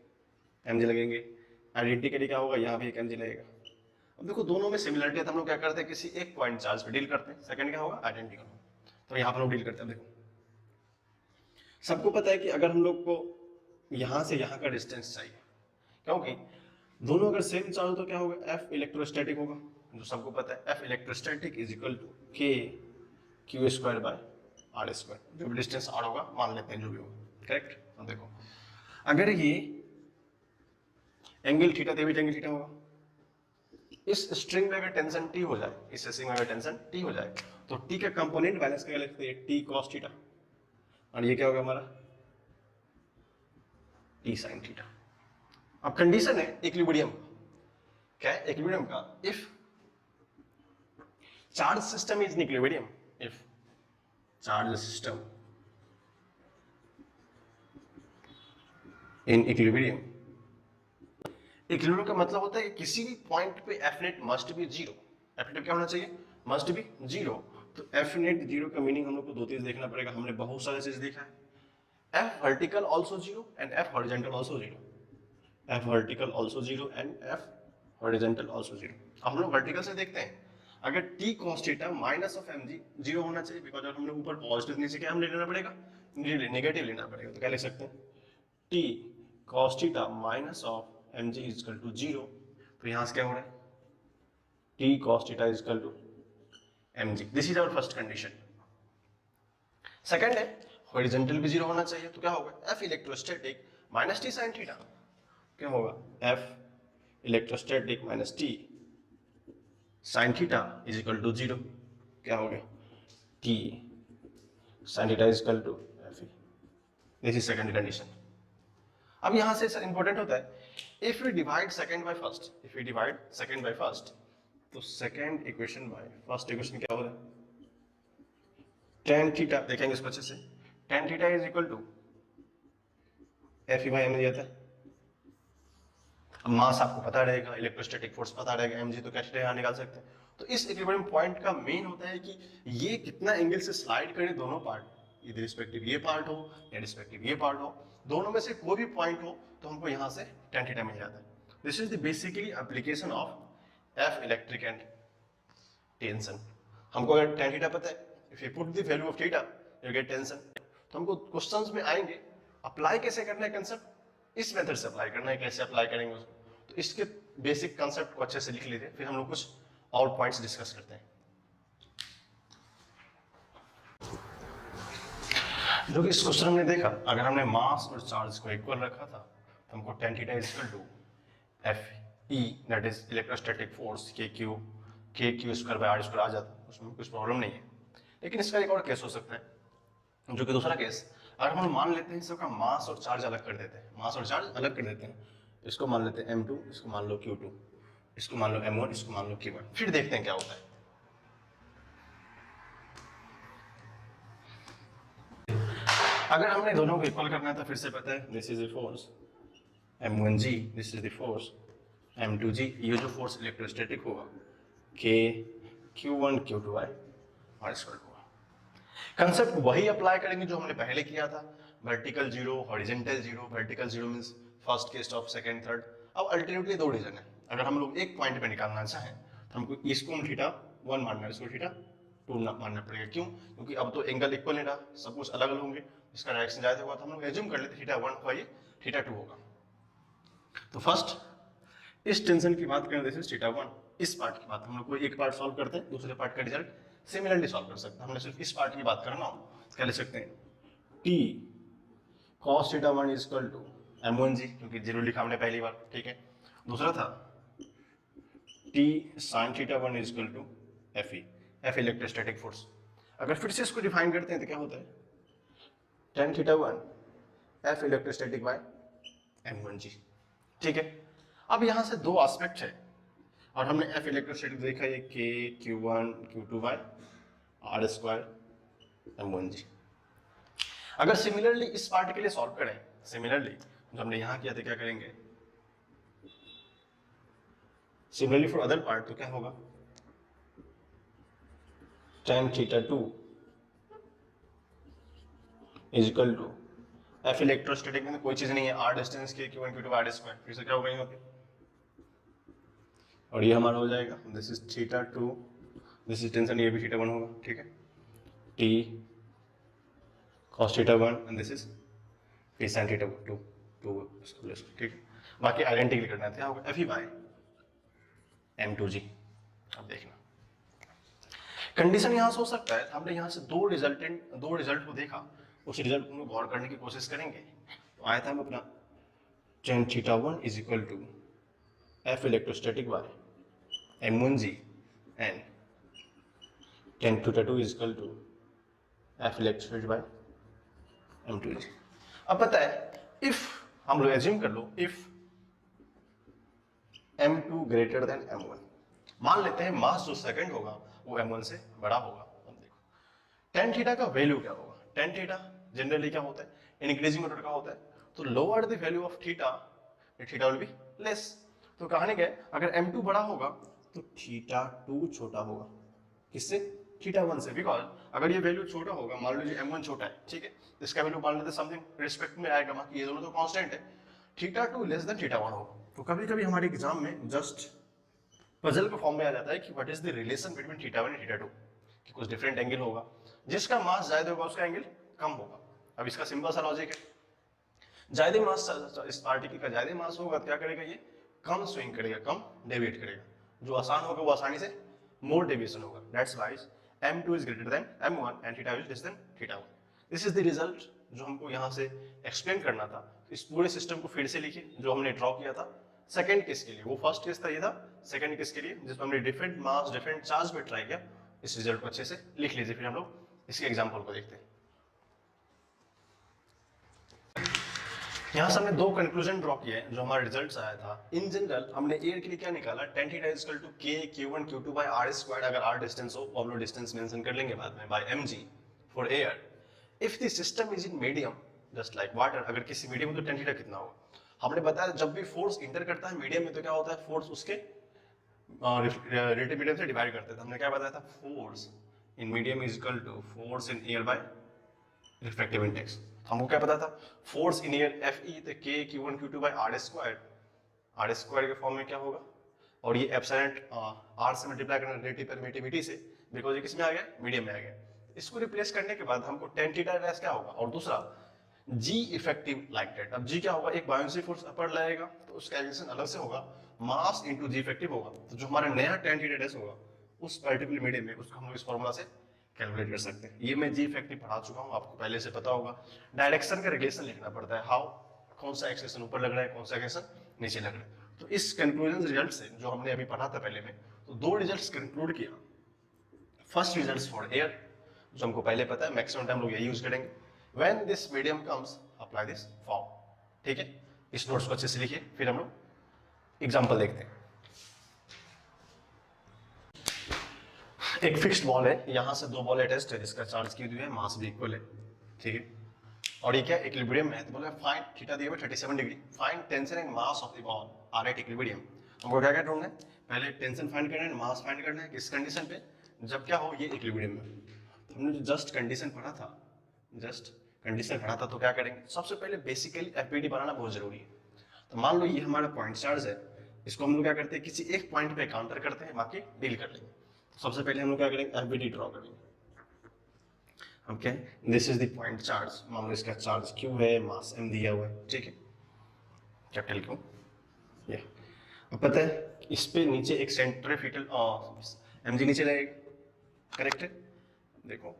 Speaker 1: mg लगेंगे। आइडेंटिकली क्या होगा, यहाँ भी एक mg लगेगा। अब देखो दोनों में सिमिलरिटी है, तो हम लोग क्या करते हैं, किसी एक पॉइंट चार्ज पे डील करते हैं, सेकंड क्या होगा आइडेंटिकल, तो यहाँ पर हम डील करते हैं। देखो सबको पता है कि अगर हम लोग को यहाँ से यहाँ का डिस्टेंस चाहिए, क्योंकि दोनों अगर सेम चार्ज हो तो क्या होगा, F इलेक्ट्रोस्टैटिक होगा, जो सबको पता है, F electrostatic is equal to K Q square by R square, जो भी डिस्टेंस R होगा मान लेते हैं जो भी होगा, करेक्ट। अब देखो अगर ये एंगल थीटा, तो भी एंगल थीटा होगा। इस स्ट्रिंग में अगर टेंशन T हो जाए, इस स्ट्रिंग में अगर टेंशन T हो जाए, तो T का कंपोनेंट बैलेंस क्या लिखते हैं, T cos थीटा, और ये क्या होगा हमारा T sin थीटा। अब कंडीशन है इक्विलिब्रियम का, क्या है इक्विलिब्रियम का, if charge system is in equilibrium, if charge system in equilibrium. Equilibrium का मतलब होता है कि किसी भी पॉइंट पे F net must be zero. F net क्या होना चाहिए, मस्ट बी जीरो। तो एफ नेट जीरो का मीनिंग हम लोग को दो चीज देखना पड़ेगा, हमने बहुत सारे चीज देखा है, F vertical also zero and F horizontal also zero, F vertical also zero and F horizontal also zero. हम लोग वर्टिकल से देखते हैं, अगर T cos theta minus of M G zero होना चाहिए, बिकॉज अगर हमने ऊपर पॉजिटिव नीचे क्या हम लेना पड़ेगा, नेगेटिव लेना पड़ेगा, तो क्या लिख सकते हैं T cos theta minus of M G is equal to zero, तो यहां से क्या हो रहा है T cos theta is equal to M G, this is our first condition. Second है हॉरिजॉन्टल भी जीरो होना चाहिए, तो क्या होगा F electrostatic minus T sine theta, क्या होगा F electrostatic minus T sine theta is equal to zero, क्या हो गया T sine theta is equal to F E, this is second condition. अब यहां से इंपॉर्टेंट होता है if we divide second by first, if we divide second by first, तो second equation by first equation क्या हो रहा है tan थीटा, देखेंगे इसको अच्छे से, tan theta is equal to F E by M G आता है। अब मास आपको पता रहेगा, इलेक्ट्रोस्टैटिक फोर्स पता रहेगा, एम जी तो कैसे यहाँ निकाल सकते हैं। तो इस इक्विलिब्रियम पॉइंट का मेन होता है कि ये कितना एंगल से स्लाइड करे दोनों पार्ट, इधर रिस्पेक्टिव ये पार्ट हो या रिस्पेक्टिव ये पार्ट हो, दोनों में से कोई भी पॉइंट हो तो हमको यहाँ से tan थीटा मिल जाता है। This is the basically application of F electric and tension. हमको अगर tan थीटा पता है, if you put the value of theta you get tension, तो हमको क्वेश्चंस में आएंगे अप्लाई कैसे करना है कंसेप्ट, इस मेथड से अप्लाई करना है, कैसे अप्लाई करेंगे उसको, तो इसके बेसिक कंसेप्ट को अच्छे से लिख लीजिए, फिर हम लोग कुछ और पॉइंट्स डिस्कस करते हैं। जो कि इस क्वेश्चन हमने देखा, अगर हमने मास और चार्ज को इक्वल रखा था तो हमको tan theta is equal to F E that is electrostatic force k Q square by are square आ जाता, उसमें कुछ प्रॉब्लम नहीं है। लेकिन इसका एक और केस हो सकता है, जो कि दूसरा केस, अगर हम मान लेते हैं सबका मास और चार्ज अलग कर देते हैं, मास और चार्ज अलग कर देते हैं, इसको मान लेते हैं m2, इसको मान लो q2, इसको मान लो m1, इसको मान लो q1, फिर देखते हैं क्या होता है। अगर हमने दोनों को इक्वल करना है तो फिर से पता है this is the force m1g, this is the force m2g, ये जो फोर्स इलेक्ट्रोस्टैटिक होगा k q1 q2 by r square होगा। कंसेप्ट वही अप्लाई करेंगे जो हमने पहले किया था, vertical zero horizontal zero, vertical zero means first case of second third. अब अल्टरनेटली दो रीजन है, अगर हम लोग एक पॉइंट पे निकालना चाहें तो हमको इसको हम थीटा 1 मानना है, इसको थीटा 2 मानना पड़ेगा। क्यों? क्योंकि अब तो एंगल इक्वल नहीं रहा, सब कुछ अलग अलग होंगे, इसका डायरेक्शन जाते हुआ तो हम लोग एज्यूम कर लेते थीटा 1 होगा, ये थीटा 2 होगा। तो फर्स्ट इस टेंशन की बात करें, दिस इज थीटा 1, इस पार्ट की बात हम लोग को एक पार्ट सॉल्व करते हैं, दूसरे पार्ट का रिजल्ट सिमिलरली सॉल्व कर सकते हैं। हमने सिर्फ इस पार्ट की बात करना हो क्या लिख सकते हैं t cos theta 1 is equal to m1g, क्योंकि जीरो लिखा हमने पहली बार, ठीक है। दूसरा था t sin theta 1 is equal to fe, f electrostatic force. अगर फिर से इसको डिफाइन करते हैं तो क्या होता है tan theta 1 f electrostatic by m1g, ठीक है। अब यहाँ से दो एस्पेक्ट है और हमने f इलेक्ट्रोस्टैटिक देखा ये k q1 q2 by r square m1g। अगर सिमिलरली इस पार्ट के लिए सॉल्व करें, सिमिलरली जो हमने यहां किया था क्या करेंगे, सिमिलरली फॉर अदर पार्ट तो क्या होगा tan theta 2 is equal to f electrostatic में कोई चीज नहीं है, r distance k q1 q2 r square, फिर से क्या होगा यहाँ पे, और ये हमारा हो जाएगा this is theta 2, this is tension, ये भी थीटा 1 होगा, ठीक है। t cos theta 1 and this is t sin theta 2, ठीक है। बाकी आइडेंटिकली करना है, क्या होगा fe बाय m2g। अब देखना कंडीशन यहां से हो सकता है, हमने यहां से दो रिजल्ट को देखा, उस रिजल्ट को गौर करने की कोशिश करेंगे। तो आया था हम अपना tan theta 1 is equal to f electrostatic by m1g and tan theta 2 is equal to f electrostatic by m2g। अब पता है इफ हम लोग एज्यूम कर लो if m2 greater than m1, मान लेते हैं मास जो सेकंड होगा वो m1 से बड़ा होगा। अब देखो tan थीटा का वैल्यू क्या होगा, tan थीटा जनरली क्या होता है इंक्रीजिंग ऑर्डर का होता है, तो lower the value of theta theta will be less. तो कहानी क्या है, अगर m2 बड़ा होगा तो थीटा 2 छोटा होगा, किससे थीटा 1 से, बिकॉज अगर ये वैल्यू छोटा होगा, मान लीजिए m1 छोटा है, ठीक है, इसका वैल्यू मान लेते समथिंग रिस्पेक्ट में आएगा, बाकी ये दोनों तो कांस्टेंट है, थीटा 2 लेस देन थीटा 1 होगा। तो कभी कभी हमारे एग्जाम में जस्ट पजल के फॉर्म में आ जाता है कि what is the relation between theta 1 and theta 2, कि कुछ डिफरेंट एंगल होगा, जिसका मास ज्यादा होगा उसका एंगल कम होगा। अब इसका सिंपल सा लॉजिक है, ज्यादा मास, इस पार्टिकल का ज्यादा मास होगा तो क्या करेगा, ये कम स्विंग करेगा, कम डेविएट करेगा, जो आसान होगा वो आसानी से मोर डेविएशन होगा। That's why m2 is greater than m1 and theta is less than theta 1। This is the result जो हमको यहाँ से एक्सप्लेन करना था। इस पूरे सिस्टम को फिर से लिखिए जो हमने ड्रॉ किया था सेकंड केस के लिए, वो फर्स्ट केस था ये था, सेकंड केस के लिए जिसमें हमने डिफरेंट मास डिफरेंट चार्ज पे ट्राई किया। इस रिजल्ट को अच्छे से लिख लीजिए, फिर हम लोग इसके एग्जांपल को देखते हैं। यहाँ से हमने दो कंक्लूजन ड्रॉ किए हैं जो हमारा रिजल्ट्स आया था। इन जनरल हमने एयर के लिए क्या निकाला, tan theta is equal to k q1 q2 by r squared, अगर r डिस्टेंस हो, हम लोग डिस्टेंस मेंशन कर लेंगे बाद में, by mg for air. If the system is in medium just like water, अगर किसी मीडियम में तो tan थीटा कितना होगा, हमने बताया जब भी फोर्स इंटर करता है मीडियम में तो क्या होता है, फोर्स उसके रिलेटिव मीडियम से डिवाइड करते थे। हमने क्या बताया था, force in medium is equal to force in air by refractive index. हमको क्या पता था, फोर्स इन एयर Fe तो k q1 q2 by r square के फॉर्म में क्या होगा, और ये एप्सिलॉन r से मल्टीप्लाई करना रिलेटिव परमिटिविटी से, बिकॉज ये किस में आ गया, मीडियम में आ गया। इसको रिप्लेस करने के बाद हमको tan थीटा डैश क्या होगा, और दूसरा g इफेक्टिव लाइक दैट। अब g क्या होगा, एक बायोन्सी फोर्स अपर लगेगा तो उसका एक्शन अलग से होगा, मास इनटू g इफेक्टिव होगा। तो जो हमारा नया tan थीटा डैश होगा उस पर्टिकुलर मीडियम में, उसको हम लोग इस फॉर्मूला से कैलकुलेट कर सकते हैं। ये मैं g इफेक्टिव पढ़ा चुका हूँ, आपको पहले से पता होगा। डायरेक्शन का रिलेशन लिखना पड़ता है, हाउ, कौन सा एक्सेशन ऊपर लग रहा है, कौन सा एक्सेशन नीचे लग रहा है। तो इस कंक्लूजन रिजल्ट से जो हमने अभी पढ़ा था पहले में, तो दो रिजल्ट्स कंक्लूड किया। फर्स्ट रिजल्ट्स फॉर एयर जो हमको पहले पता है, मैक्सिमम टाइम लोग यही यूज करेंगे, when this medium comes apply this form, ठीक है। इस नोट्स को अच्छे से लिखिए, फिर हम लोग एग्जांपल देखते हैं। एक फिक्स्ड बॉल है, यहाँ से दो बॉल अटैच्ड है जिसका चार्ज की हुई है, मास भी इक्वल है, ठीक है। और ये क्या इक्विलिब्रियम में है, तो बोला फाइंड थीटा दिया हुआ 37 degree, find tension and mass of the ball are at equilibrium. हमको क्या क्या ढूंढना है, पहले टेंशन फाइंड करना है, मास फाइंड करना है, किस कंडीशन पे, जब क्या हो, ये इक्विलिब्रियम में। तो हमने जो जस्ट कंडीशन पढ़ा था, जस्ट कंडीशन पढ़ा था, तो क्या करेंगे, सबसे पहले बेसिकली एफपीडी बनाना बहुत जरूरी है। तो मान लो ये हमारा पॉइंट चार्ज है, इसको हम लोग क्या करते हैं, किसी एक पॉइंट पे काउंटर करते हैं, बाकी डील कर लेंगे। सबसे पहले हम लोग क्या करेंगे, एफबीडी ड्रॉ करेंगे। हम क्या, this is the point charge, मान लो इसका चार्ज क्यू है, मास m दिया हुआ है, ठीक है, कैपिटल क्यू, ये। अब पता है इस पे नीचे एक सेंट्रीफ्यूगल mg नीचे लगेगा, करेक्ट है। देखो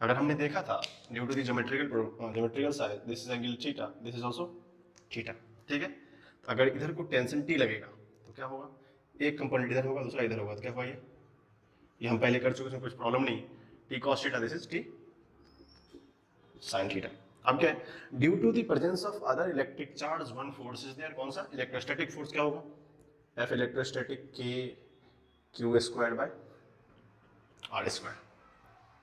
Speaker 1: अगर हमने देखा था due to the geometrical size, this is angle theta, this is also theta, ठीक है। तो अगर इधर को टेंशन t लगेगा तो क्या होगा, एक कंपोनेंट इधर होगा दूसरा इधर होगा, तो क्या होगा, ये हम पहले कर चुके हैं, कुछ प्रॉब्लम नहीं। T cos theta, this is T sine theta. अब क्या है, due to the presence of other electric charge one force is there, कौन सा, इलेक्ट्रोस्टैटिक फोर्स क्या होगा, F electrostatic K Q square by are square.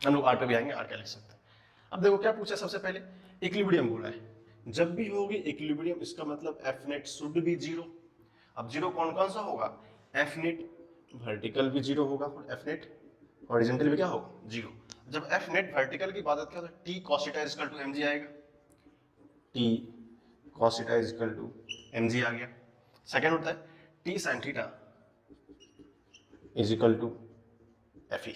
Speaker 1: हम लोग आर पे भी आएंगे, आर क्या लिख सकते हैं। अब देखो क्या पूछा, सबसे पहले इक्विलिब्रियम बोला है, जब भी होगी इक्विलिब्रियम इसका मतलब F net should be zero. अब जीरो कौन कौन सा होगा, एफ नेट वर्टिकल भी जीरो होगा और एफ नेट हॉरिजॉन्टल भी क्या होगा, जीरो। जब एफ नेट वर्टिकल की बात क्या, तो T cos theta is equal to mg आएगा, T cos theta is equal to mg आ गया। सेकंड होता है T sine theta is equal to fe।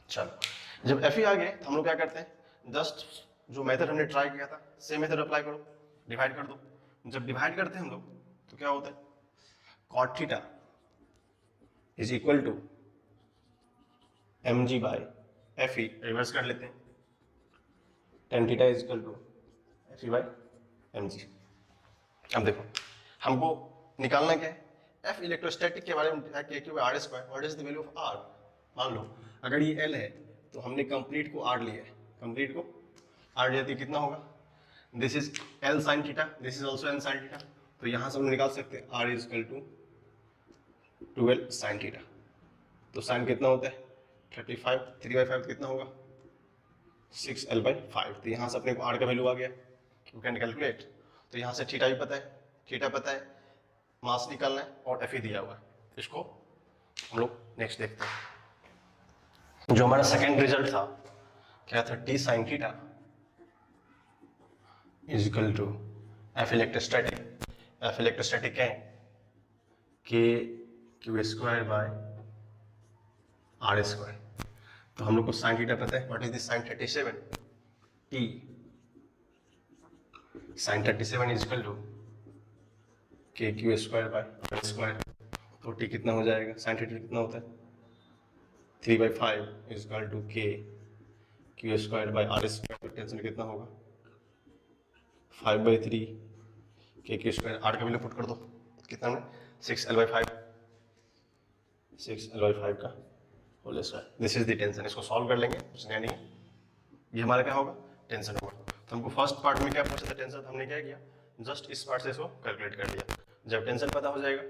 Speaker 1: चलो जब fe आ गए तो हम लोग क्या करते हैं, जस्ट जो मेथड हमने ट्राई किया था सेम मेथड अप्लाई करो, डिवाइड कर दो। जब डिवाइड करते हैं हम लोग तो क्या होता है, cot theta is equal to mg by fe, reverse कर लेते हैं, tan theta is equal to fe by mg। अब देखो हमको निकालना क्या है, f इलेक्ट्रोस्टैटिक के बारे में क्या क्यों r square, what is the value of r। मान लो अगर ये l है तो हमने कंप्लीट को r लिया है, कंप्लीट को r लिया तो कितना होगा, this is l sin theta, this is also n sin theta. तो यहाँ से हम निकाल सकते हैं r is equal to 12 sin theta. तो साइन कितना होता है 35, 3/5 कितना होगा 6l/5। तो यहाँ से अपने को r का वैल्यू आ गया, यू कैन कैलकुलेट। तो यहाँ से थीटा भी पता है, थीटा पता है, मास निकालना है और fe दिया हुआ है। इसको हम लोग नेक्स्ट देखते हैं। जो हमारा सेकेंड रिजल्ट था क्या था, T sine theta is equal to F electrostatic. F electrostatic क्या है, k Q square by are square. तो हम लोग को साइन थीटा पता है, what is this sine 37, T sine 37 is equal to के Q square by are square. तो टी कितना हो जाएगा, साइन थीटा कितना होता है 3/5 इज इक्वल टू के Q square by are square. Tension कितना होगा 5/3 के क्यू स्क्वायर, आर का वैल्यू पुट कर दो, कितना में 6L/5, 6L/5 का whole square. This is the tension. इसको सॉल्व कर लेंगे, कुछ नया नहीं है। ये हमारा क्या होगा, टेंशन होगा। तो हमको फर्स्ट पार्ट में क्या पूछा था टेंशन, हमने क्या किया, जस्ट इस पार्ट से इसको कैलकुलेट कर लिया। जब टेंशन पता हो जाएगा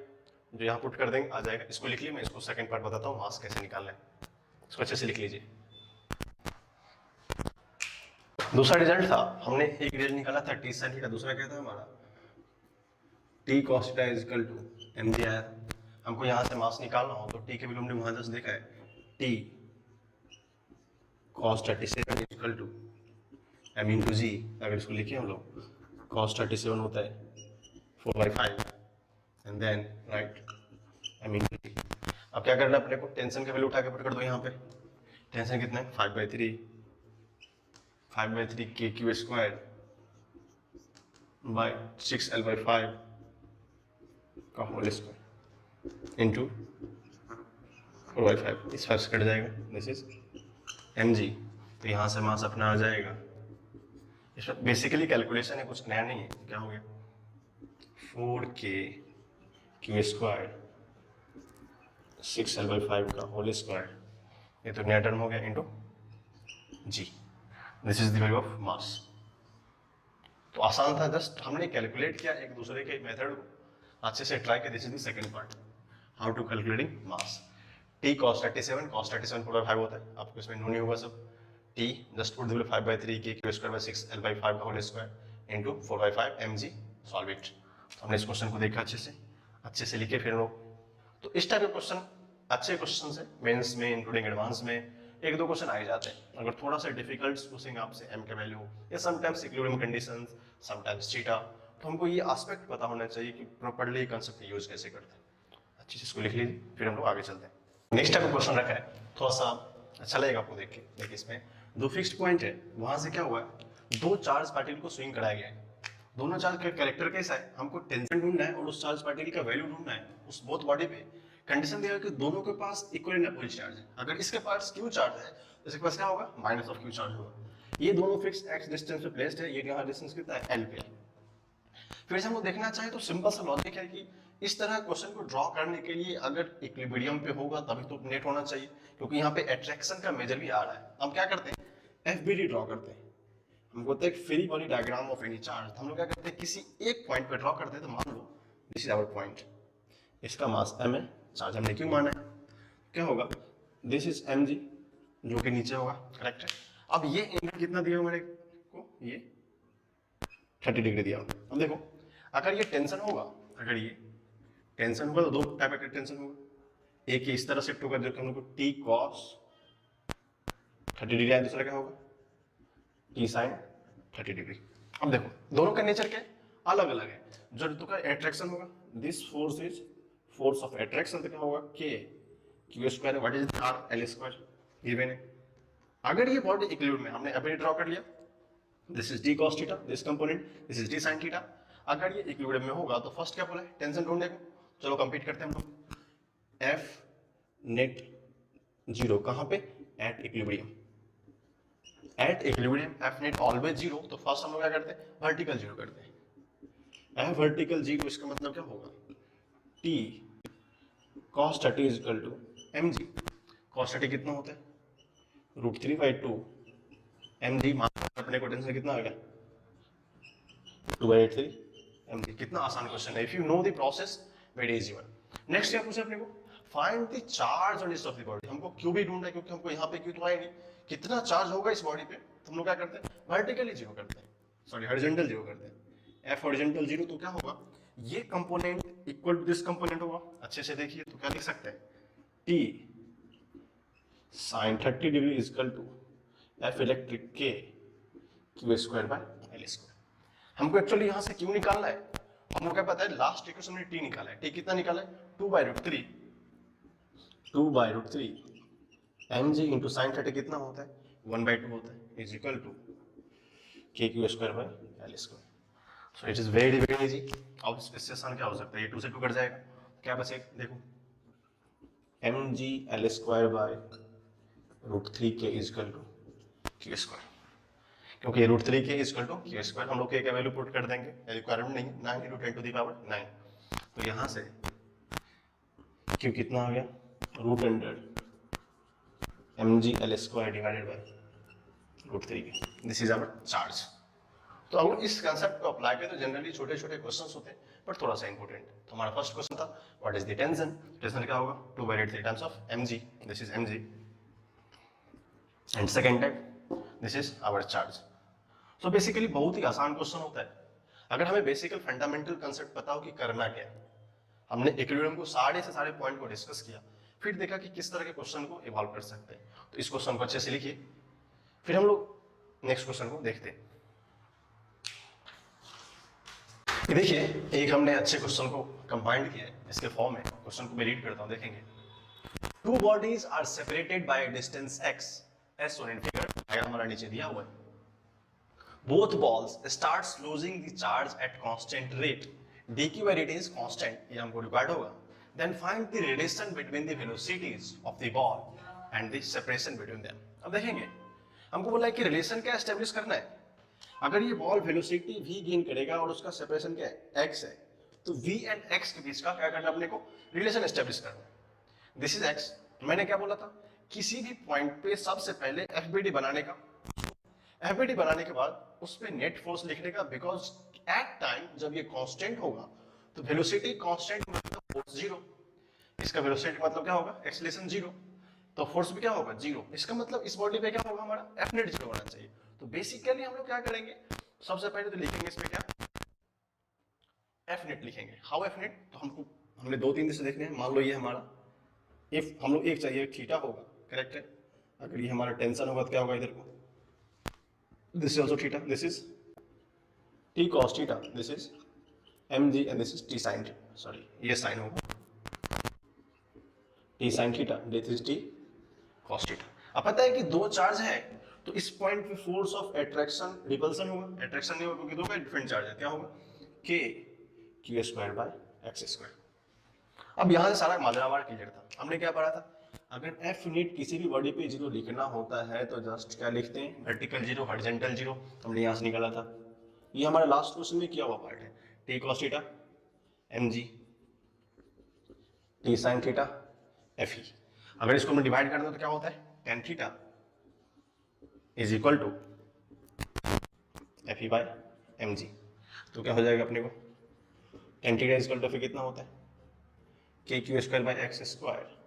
Speaker 1: जो यहाँ पुट कर देंगे आ जाएगा। इसको लिख लिया, मैं इसको सेकंड पार्ट बताता हूँ मास कैसे निकालना है, इसको अच्छे से लिख लीजिए। दूसरा रिजल्ट था, हमने एक रिजल्ट निकाला था टी साइन थीटा, दूसरा क्या था हमारा T cos theta is equal to M G आया था। हमको यहाँ से मास निकालना हो तो टी के वैल्यू हमने वहां जस्ट देखा है, T cos 37 is equal to m into g. अगर इसको लिखे हम लोग, cos 37 होता है 4/5 and then right m into g. अब क्या करना है अपने को, टेंशन का वैल्यू उठा के पुट कर दो यहाँ पे। टेंशन कितना है 5/3 K Q square by 6L/5 का होल स्क्वायर इंटू 4/5। इस 5 से कट जाएगा, दिस इज mg। तो यहाँ से मास अपना आ जाएगा। इसमें बेसिकली कैलकुलेशन है, कुछ नया नहीं है। क्या हो गया 4k क्यू स्क्वायर 6L/5 का होल स्क्वायर, ये तो नया टर्म हो गया, into G. This is the value of mass. तो आसान था, जस्ट हमने कैलकुलेट किया एक दूसरे के मेथड को अच्छे से ट्राई किया। This is the second part, how to calculating mass. T cos 37 4/5 होता है, आपको इसमें नो नहीं होगा सब। T just put the value 5/3 K Q square by 6L/5 का whole square into 4/5 mg, solve it. तो हमने इस क्वेश्चन को देखा अच्छे से लिखे फिर लोग। तो इस टाइप के क्वेश्चन अच्छे क्वेश्चन है, मेंस में इंक्लूडिंग एडवांस में एक दो क्वेश्चन आ ही जाते हैं। अगर थोड़ा सा डिफिकल्ट पूछेंगे आपसे एम का वैल्यू या sometimes equilibrium conditions, sometimes theta, तो हमको ये एस्पेक्ट पता होना चाहिए कि प्रॉपर्ली कंसेप्ट यूज कैसे करते हैं। अच्छे से इसको लिख लीजिए, फिर हम लोग आगे चलते हैं। नेक्स्ट टाइप का क्वेश्चन रखा है, थोड़ा सा अच्छा लगेगा आपको देख के। देखिए इसमें दो फिक्स्ड पॉइंट है, वहां से क्या हुआ है, दो चार्ज पार्टिकल को स्विंग कराया गया है। दोनों चार्ज का कैरेक्टर कैसा है, हमको टेंशन ढूंढना है और उस चार्ज पार्टिकल का वैल्यू ढूंढना है उस बोथ बॉडी पे। कंडीशन दिया है कि दोनों के पास इक्वल एंड अपोजिट चार्ज है। अगर इसके पास क्यू चार्ज है तो इसके पास क्या होगा, माइनस ऑफ क्यू चार्ज होगा। ये दोनों फिक्स एक्स डिस्टेंस पे प्लेस्ड है, ये यहाँ डिस्टेंस कितना है एल पे। फिर से हम लोग देखना चाहें तो सिंपल सा लॉजिक है कि इस तरह क्वेश्चन को ड्रॉ करने के लिए अगर इक्विलिब्रियम पे होगा तभी तो नेट होना चाहिए, क्योंकि यहाँ पे अट्रैक्शन का मेजर भी आ रहा है। हम क्या करते हैं, एफबीडी ड्रॉ करते हैं। हमको होता है free body diagram of any charge. हम लोग क्या करते हैं, किसी एक पॉइंट पे ड्रॉ करते हैं। तो मान लो दिस इज आवर पॉइंट, इसका मास m है, चार्ज हमने क्यों माना है, क्या होगा दिस इज mg जो कि नीचे होगा, करेक्ट है। अब ये एंगल कितना दिया हमारे को, ये 30 डिग्री दिया। अब देखो अगर ये टेंशन होगा, अगर ये टेंशन होगा तो दो टाइप का टेंशन होगा। एक इस तरह शिफ्ट होगा जो कि हम लोग को टी कॉस 30 डिग्री है, दूसरा क्या होगा टी साइन 30 डिग्री। अब देखो दोनों का नेचर क्या है, अलग अलग है। जो तो का एट्रैक्शन होगा, this force is force of attraction, तो क्या होगा के Q square, what is R L square given है। अगर ये बॉडी इक्विलिब्रियम में, हमने अभी ड्रॉ कर लिया, this is T cos theta, this component, this is T sine theta. अगर ये इक्विलिब्रियम में होगा तो फर्स्ट क्या बोला है, टेंशन ढूंढने को। चलो कंप्लीट करते हैं हम लोग। एफ नेट जीरो कहां पे, at equilibrium. At equilibrium F net always zero, तो फर्स्ट हम लोग क्या करते हैं, वर्टिकल जीरो करते हैं। एफ वर्टिकल जीरो, इसका मतलब क्या होगा, T cos 30 is equal to mg। cos 30 कितना होता है, √3/2 mg। अपने को टेंशन कितना आ गया 2/83 mg। कितना आसान क्वेश्चन है, if you know the process, very easy one. Next क्या पूछा अपने को, find the charge on off the body. हमको क्यों भी ढूंढना है, क्योंकि हमको यहाँ पे क्यों तो आएगी, कितना चार्ज होगा इस बॉडी पे। तो हम लोग क्या करते हैं, वर्टिकली जीरो करते हैं, सॉरी हॉरिजॉन्टल जीरो करते हैं। एफ हॉरिजॉन्टल जीरो, तो क्या होगा, ये component equal to this component होगा। अच्छे से देखिए तो क्या लिख सकते हैं, T sine 30 degree is equal to F electric k Q square by l square. हमको एक्चुअली यहां से क्यू निकालना है। हमको क्या पता है, लास्ट इक्वेशन में टी निकाला है। टी कितना निकाला है, 2/√3 mg इंटू साइन 30 कितना होता है, 1/2 होता है, इज इक्वल टू के Q square by l square. So it is very very easy. अब इससे आसान क्या हो सकता है, ये 2 से 2 कट जाएगा, क्या बचेगा, देखो mg एल स्क्वायर बाय √3 के इजकल टू क्यू स्क्वायर। क्योंकि √3 के इजकल टू क्यू स्क्वायर, हम लोग के वैल्यू पुट कर देंगे, रिक्वायरमेंट नहीं, 9 × 10⁻9। तो यहाँ से क्यू कितना आ गया, √100 mg L square divided by √3 के। This is our charge. तो अगर इस कंसेप्ट को अप्लाई करें तो जनरली छोटे छोटे क्वेश्चंस होते हैं, बट थोड़ा सा इंपॉर्टेंट। तो हमारा फर्स्ट क्वेश्चन था what is the tension. Tension क्या होगा, 2/√3 times of mg, this is mg। And second type, this is our charge. So basically बहुत ही आसान क्वेश्चन होता है। अगर हमें बेसिकल फंडामेंटल कंसेप्ट पता हो कि करना क्या है। हमने इक्विलिब्रियम को सारे से सारे पॉइंट को डिस्कस किया, फिर देखा कि किस तरह के क्वेश्चन को इवॉल्व कर सकते हैं। तो इस क्वेश्चन को अच्छे से लिखिए, फिर हम लोग नेक्स्ट क्वेश्चन को देखते हैं। देखिए, एक हमने अच्छे क्वेश्चन को कंबाइंड किया है इसके फॉर्म में। क्वेश्चन को मैं रीड करता हूं, देखेंगे। Two bodies are separated by distance x, as shown in figure, diagram हमारा नीचे दिया हुआ है। Both balls starts losing the charge at constant rate, dq by dt is constant, ये हमको रिक्वायर्ड होगा। Then find the relation between the velocities of the ball and the separation between them. अब देखेंगे, हमको बोला है कि रिलेशन क्या एस्टेब्लिश करना है। अगर ये बॉल वेलोसिटी v गेन करेगा और उसका सेपरेशन क्या है, x है, तो v एंड x के बीच का क्या करना है, अपने को रिलेशन एस्टेब्लिश करना है। This is x। मैंने क्या बोला था, किसी भी पॉइंट पे सबसे पहले FBD बनाने का, FBD बनाने के बाद उस पे नेट फोर्स लिखने का, बिकॉज एट टाइम जब ये कांस्टेंट होगा तो वेलोसिटी कांस्टेंट मतलब फोर्स 0। इसका वेलोसिटी मतलब क्या होगा, एक्सेलरेशन 0, तो फोर्स भी क्या होगा 0। इसका मतलब इस बॉडी पे क्या होगा, हमारा F नेट 0 होना चाहिए। तो बेसिकली हम लोग क्या करेंगे, सबसे पहले तो लिखेंगे इसमें क्या, F नेट लिखेंगे। हाउ F नेट, तो हमने 2-3 दिन से देखने हैं। मान लो ये हमारा इफ हम लोग एक चाहिए थीटा होगा, करेक्ट है। अगर ये हमारा टेंशन होगा तो क्या होगा, इधर को this is also theta, this is t cos theta, this is mg and this is t sin theta. Sorry, ये साइन होगा t sin theta, this is t cos theta. अब पता है कि दो चार्ज है, तो इस पॉइंट पे फोर्स ऑफ अट्रैक्शन रिपल्सन होगा। अट्रैक्शन नहीं होगा क्योंकि दो का डिफरेंट चार्ज है, क्या होगा, k q square by x square. अब यहां से सारा माजरावार क्लियर था। हमने क्या पढ़ा था, अगर F यूनिट किसी भी बॉडी पे 0 लिखना होता है तो जस्ट क्या लिखते हैं, वर्टिकल 0, हॉरिजॉन्टल 0। हमने यहां से निकाला था। ये हमारा लास्ट क्वेश्चन में किया हुआ पार्ट है। t cos theta mg t sin theta fe। अगर इसको मैं डिवाइड कर दूं तो क्या होता है, tan theta is equal to fe by mg। तो क्या हो जाएगा अपने को, tan theta is equal to fe कितना होता है, k q square by x square.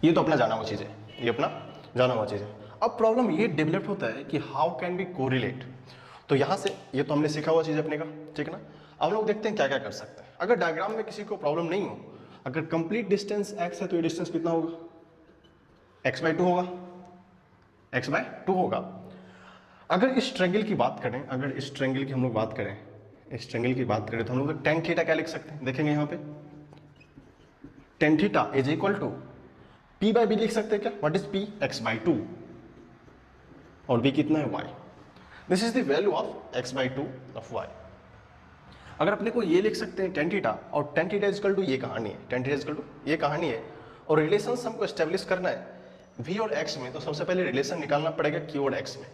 Speaker 1: ये तो अपना जाना हुआ चीज है, ये अपना जाना हुआ चीज है। अब प्रॉब्लम ये डेवलप होता है कि हाउ कैन बी कोरिलेट। तो यहाँ से ये तो हमने सीखा हुआ चीज अपने का, ठीक है ना। अब लोग देखते हैं क्या क्या कर सकते हैं। अगर डायग्राम में किसी को प्रॉब्लम नहीं हो, अगर कंप्लीट डिस्टेंस x है तो ये डिस्टेंस कितना होगा, x/2 होगा, x/2 होगा। अगर इस ट्रायंगल की बात करें, अगर इस ट्रायंगल की हम लोग बात करें, इस ट्रायंगल की बात करें तो हम लोग tan थीटा क्या लिख सकते हैं, देखेंगे यहाँ पे tan theta is equal to p/b लिख सकते हैं क्या, व्हाट इज p, x/2 और b कितना है, y। This is the value of x/2 of y। अगर अपने को ये लिख सकते हैं tan थीटा, और tan थीटा इक्वल टू ये कहानी है, tan थीटा इक्वल टू ये कहानी है, और रिलेशंस हमको एस्टेब्लिश करना है v और x में। तो सबसे पहले रिलेशन निकालना पड़ेगा q और x में।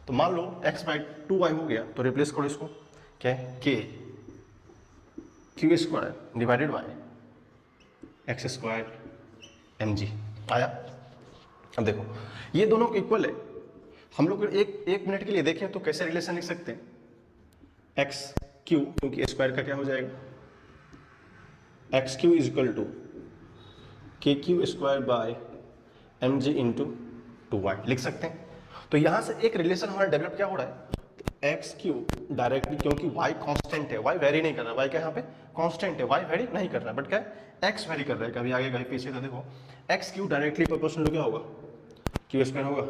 Speaker 1: तो मान लो x/2y हो गया, तो रिप्लेस करो इसको, क्या है, k q square divided by x square mg आया। अब देखो ये दोनों इक्वल है। हम लोग एक मिनट के लिए देखें तो कैसे रिलेशन लिख सकते हैं, एक्स क्यू, क्योंकि स्क्वायर का क्या हो जाएगा, x Q is equal to के Q square by m g into 2y लिख सकते हैं। तो यहां से एक रिलेशन हमारा डेवलप क्या हो रहा है, एक्स क्यू डायरेक्टली, क्योंकि y कांस्टेंट है, y वेरी नहीं कर रहा, y क्या यहाँ पे कांस्टेंट है, y वेरी नहीं कर रहा है, बट क्या है x वेरी कर रहा है, कभी आगे कभी पीछे। तो देखो X Q directly proportional to क्या होगा, क्यू स्क्वायर होगा।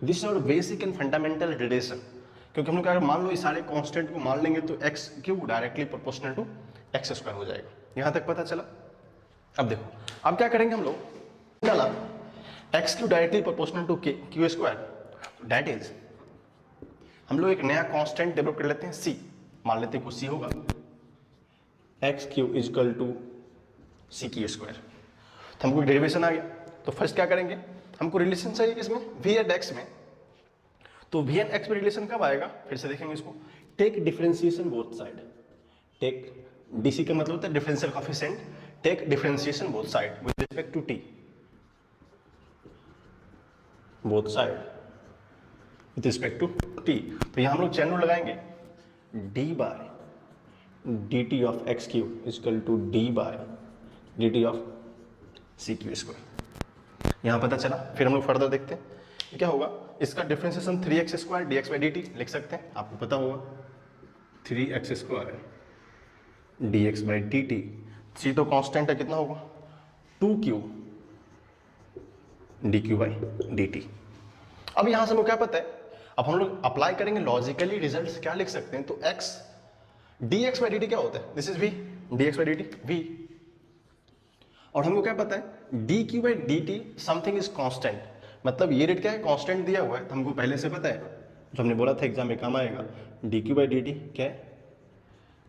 Speaker 1: This is our basic and fundamental relation, क्योंकि हम लोग अगर मान लो इस सारे कांस्टेंट को मान लेंगे तो X Q directly proportional to X square हो जाएगा। यहाँ तक पता चला। अब देखो अब क्या करेंगे हम लोग, डाला X Q directly proportional to Q square, that is हम लोग एक नया कांस्टेंट डेवलप कर लेते हैं c, मान लेते हैं कुछ c होगा, X Q is equal to C Q square. तो हमको डेरिवेशन आ गया। तो फर्स्ट क्या करेंगे, हमको रिलेशन चाहिए किसमें, v एंड x में। तो v एंड x में रिलेशन कब आएगा, फिर से देखेंगे इसको, take differentiation both side, take DC का मतलब होता है differential coefficient, take differentiation both side with respect to t, both side with respect to t। तो यहां हम लोग चैन रूल लगाएंगे, d by dt of X Q is equal to d by dt of C Q square. यहाँ पता चला। फिर हम लोग फर्दर देखते हैं क्या होगा, इसका differentiation 3x square dx by dt लिख सकते हैं, आपको पता होगा 3x square dx by dt। c तो कांस्टेंट है, कितना होगा 2q dq बाई dt। अब यहाँ से हमको क्या पता है, अब हम लोग अप्लाई करेंगे लॉजिकली रिजल्ट्स, क्या लिख सकते हैं, तो x dx बाई dt क्या होता है, this is v, dx by dt v। और हमको क्या पता है dq by dt something is constant, मतलब ये रेट क्या है, कांस्टेंट दिया हुआ है, तो हमको पहले से पता है, जो हमने बोला था एग्जाम में काम आएगा, dq बाई dt क्या है,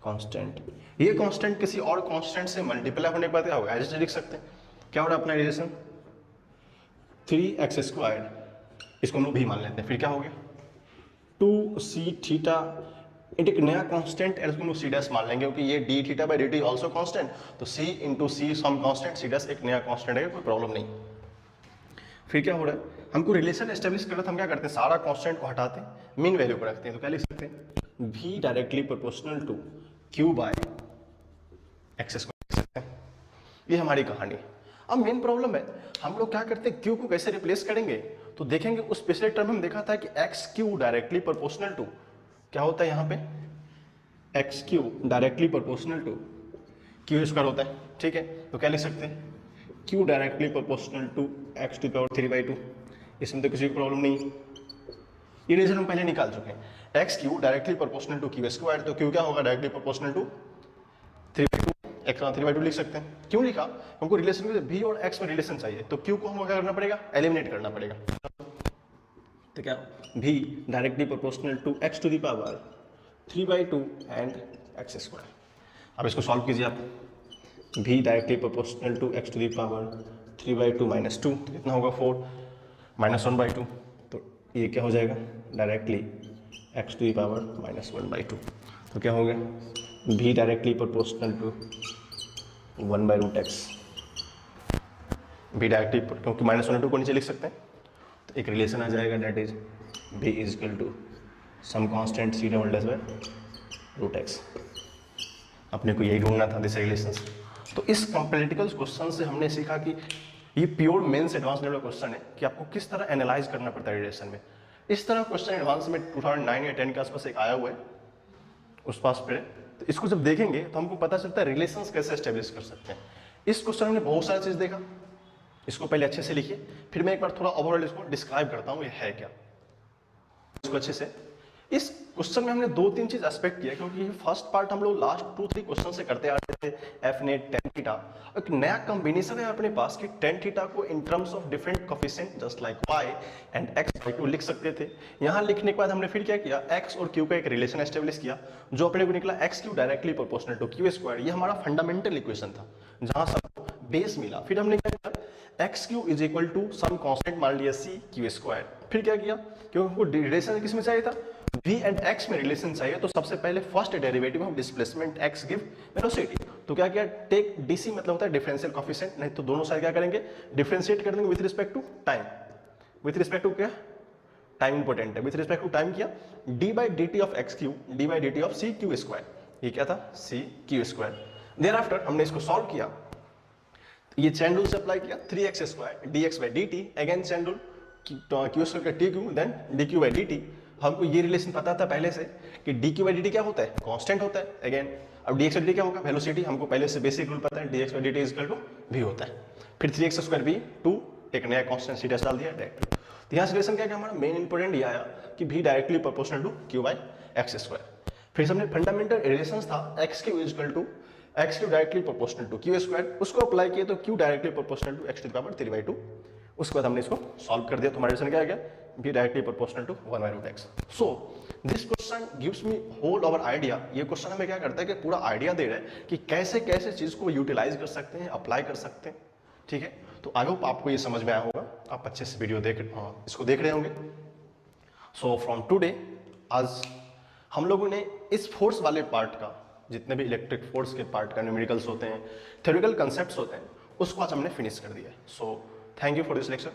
Speaker 1: कांस्टेंट। ये कांस्टेंट किसी और कांस्टेंट से मल्टीप्लाई होने के बाद क्या होगा, ऐसे लिख सकते हैं, क्या हो रहा है अपना रिलेशन 3x स्क्वायर, इसको हम लोग भी मान लेते हैं, फिर क्या हो गया 2c थीटा, एक नया कांस्टेंट एल को सी डैश मान लेंगे, क्योंकि ये D theta by D T also constant, तो सी इंटू सी सम कांस्टेंट, सी डैश एक नया कांस्टेंट है, कोई प्रॉब्लम नहीं। फिर क्या हो रहा है, हमको रिलेशन एस्टेब्लिश करना था, हम क्या करते हैं सारा कांस्टेंट को हटाते हैं, मीन वैल्यू को रखते हैं। तो क्या लिख सकते हैं v directly proportional to q by X square लिख सकते हैं। ये हमारी कहानी। अब मेन प्रॉब्लम है हम लोग क्या करते हैं, q को कैसे रिप्लेस करेंगे, तो देखेंगे उस पिछले टर्म में हम देखा था कि X Q directly proportional to क्या होता है, यहाँ पे X Q directly proportional to Q square होता है, ठीक है। तो क्या लिख सकते हैं Q directly proportional to X to power 3/2, इसमें तो किसी की प्रॉब्लम नहीं। ये रीजन हम पहले निकाल चुके हैं, X Q directly proportional to Q square, तो क्यू क्या होगा डायरेक्टली प्रोपोर्शनल टू 3/2, एक्स 3/2 लिख सकते हैं। क्यों लिखा, हमको रिलेशन में v और x में रिलेशन चाहिए, तो q को हमको क्या करना पड़ेगा, एलिमिनेट करना पड़ेगा। तो क्या v directly proportional to x to the power 3/2 and x square. अब इसको सॉल्व कीजिए आप, v directly proportional to x to the power 3/2 minus 2, तो कितना होगा 4 माइनस 1/2, तो ये क्या हो जाएगा directly x to the power minus 1/2। तो क्या हो गया v directly proportional to 1/√x, v directly, क्योंकि माइनस 1/2 को नीचे लिख सकते हैं, तो एक रिलेशन आ जाएगा that is v is equal to some constant c double dash by √x। अपने को यही ढूंढना था दिस रिलेशंस। तो इस कंपैरेटिकल क्वेश्चन से हमने सीखा कि ये pure mains advance level question है कि आपको किस तरह एनालाइज करना पड़ता है रिलेशन में। इस तरह क्वेश्चन एडवांस में 2009 या 10 के आसपास एक आया हुआ है उस पास पे, तो इसको जब देखेंगे तो हमको पता चलता है रिलेशंस कैसे एस्टेब्लिश कर सकते हैं। इस क्वेश्चन में बहुत सारा चीज देखा, इसको पहले अच्छे से लिखिए, फिर मैं एक बार थोड़ा ओवरऑल इसको डिस्क्राइब करता हूँ ये है क्या, इसको अच्छे से। इस क्वेश्चन में हमने 2-3 चीज एक्सपेक्ट किया, क्योंकि फर्स्ट पार्ट हम लोग लास्ट 2-3 क्वेश्चन से करते आ रहे थे, एफ नेट टेन थीटा, एक नया कॉम्बिनेशन है अपने पास कि टेन थीटा को in terms of different coefficient just like y and x by 2 लिख सकते थे। यहाँ लिखने के बाद हमने फिर क्या किया, x और q का एक रिलेशन एस्टेब्लिश किया, जो अपने को निकला X Q directly proportional to Q square. ये हमारा फंडामेंटल इक्वेशन था जहां सबको बेस मिला। फिर हमने क्या किया, X Q is equal to some constant मान लिया c क्यू स्क्वायर। फिर क्या किया, क्योंकि हमको रिलेशन किस में चाहिए था, v एंड x में रिलेशन चाहिए, तो सबसे पहले first derivative of displacement x give velocity. तो क्या किया, टेक dc मतलब होता है डिफरेंशियल कोएफिशिएंट, नहीं तो दोनों साइड क्या करेंगे डिफरेंशिएट कर देंगे with respect to time. With respect to क्या, टाइम इंपॉर्टेंट है, विद रिस्पेक्ट टू टाइम किया d by D T of X Q D by D T of C Q square, ये क्या था C Q square. Thereafter हमने इसको solve किया, ये चैन रूल से अप्लाई किया 3x square dx by D t, again chain rule q square का t q then d q by D t. हमको ये रिलेशन पता था पहले से कि d q by D t क्या होता है, कांस्टेंट होता है अगेन। अब d x by D t क्या होगा, वेलोसिटी, हमको पहले से बेसिक रूल पता है, D x by D T is equal to V होता है। फिर 3x स्क्वायर वी 2, एक नया कांस्टेंट सी डैश डाल दिया डायरेक्ट। तो यहाँ से रिलेशन क्या हमारा मेन इंपॉर्टेंट ये आया कि v directly proportional to Q by X square. फिर हमने फंडामेंटल रिलेशन था X Q is equal to X Q directly proportional to Q square, उसको अप्लाई किया तो Q directly proportional to X to the power 3/2। उसके बाद हमने इसको सॉल्व कर दिया, तो हमारा रिलेशन क्या आ गया, v directly proportional to 1/√x। So this question gives me whole over idea. ये क्वेश्चन हमें क्या करता है कि पूरा आइडिया दे रहा है कि कैसे कैसे चीज को यूटिलाइज कर सकते हैं, अप्लाई कर सकते हैं, ठीक है। तो आई होप आपको ये समझ में आया होगा, आप अच्छे से वीडियो इसको देख रहे होंगे। सो फ्रॉम टुडे, आज हम लोगों ने इस फोर्स वाले पार्ट का, जितने भी इलेक्ट्रिक फोर्स के पार्ट का न्यूमेरिकल्स होते हैं, थ्योरेटिकल कंसेप्ट्स होते हैं, उसको आज हमने फिनिश कर दिया है। So thank you for this lecture.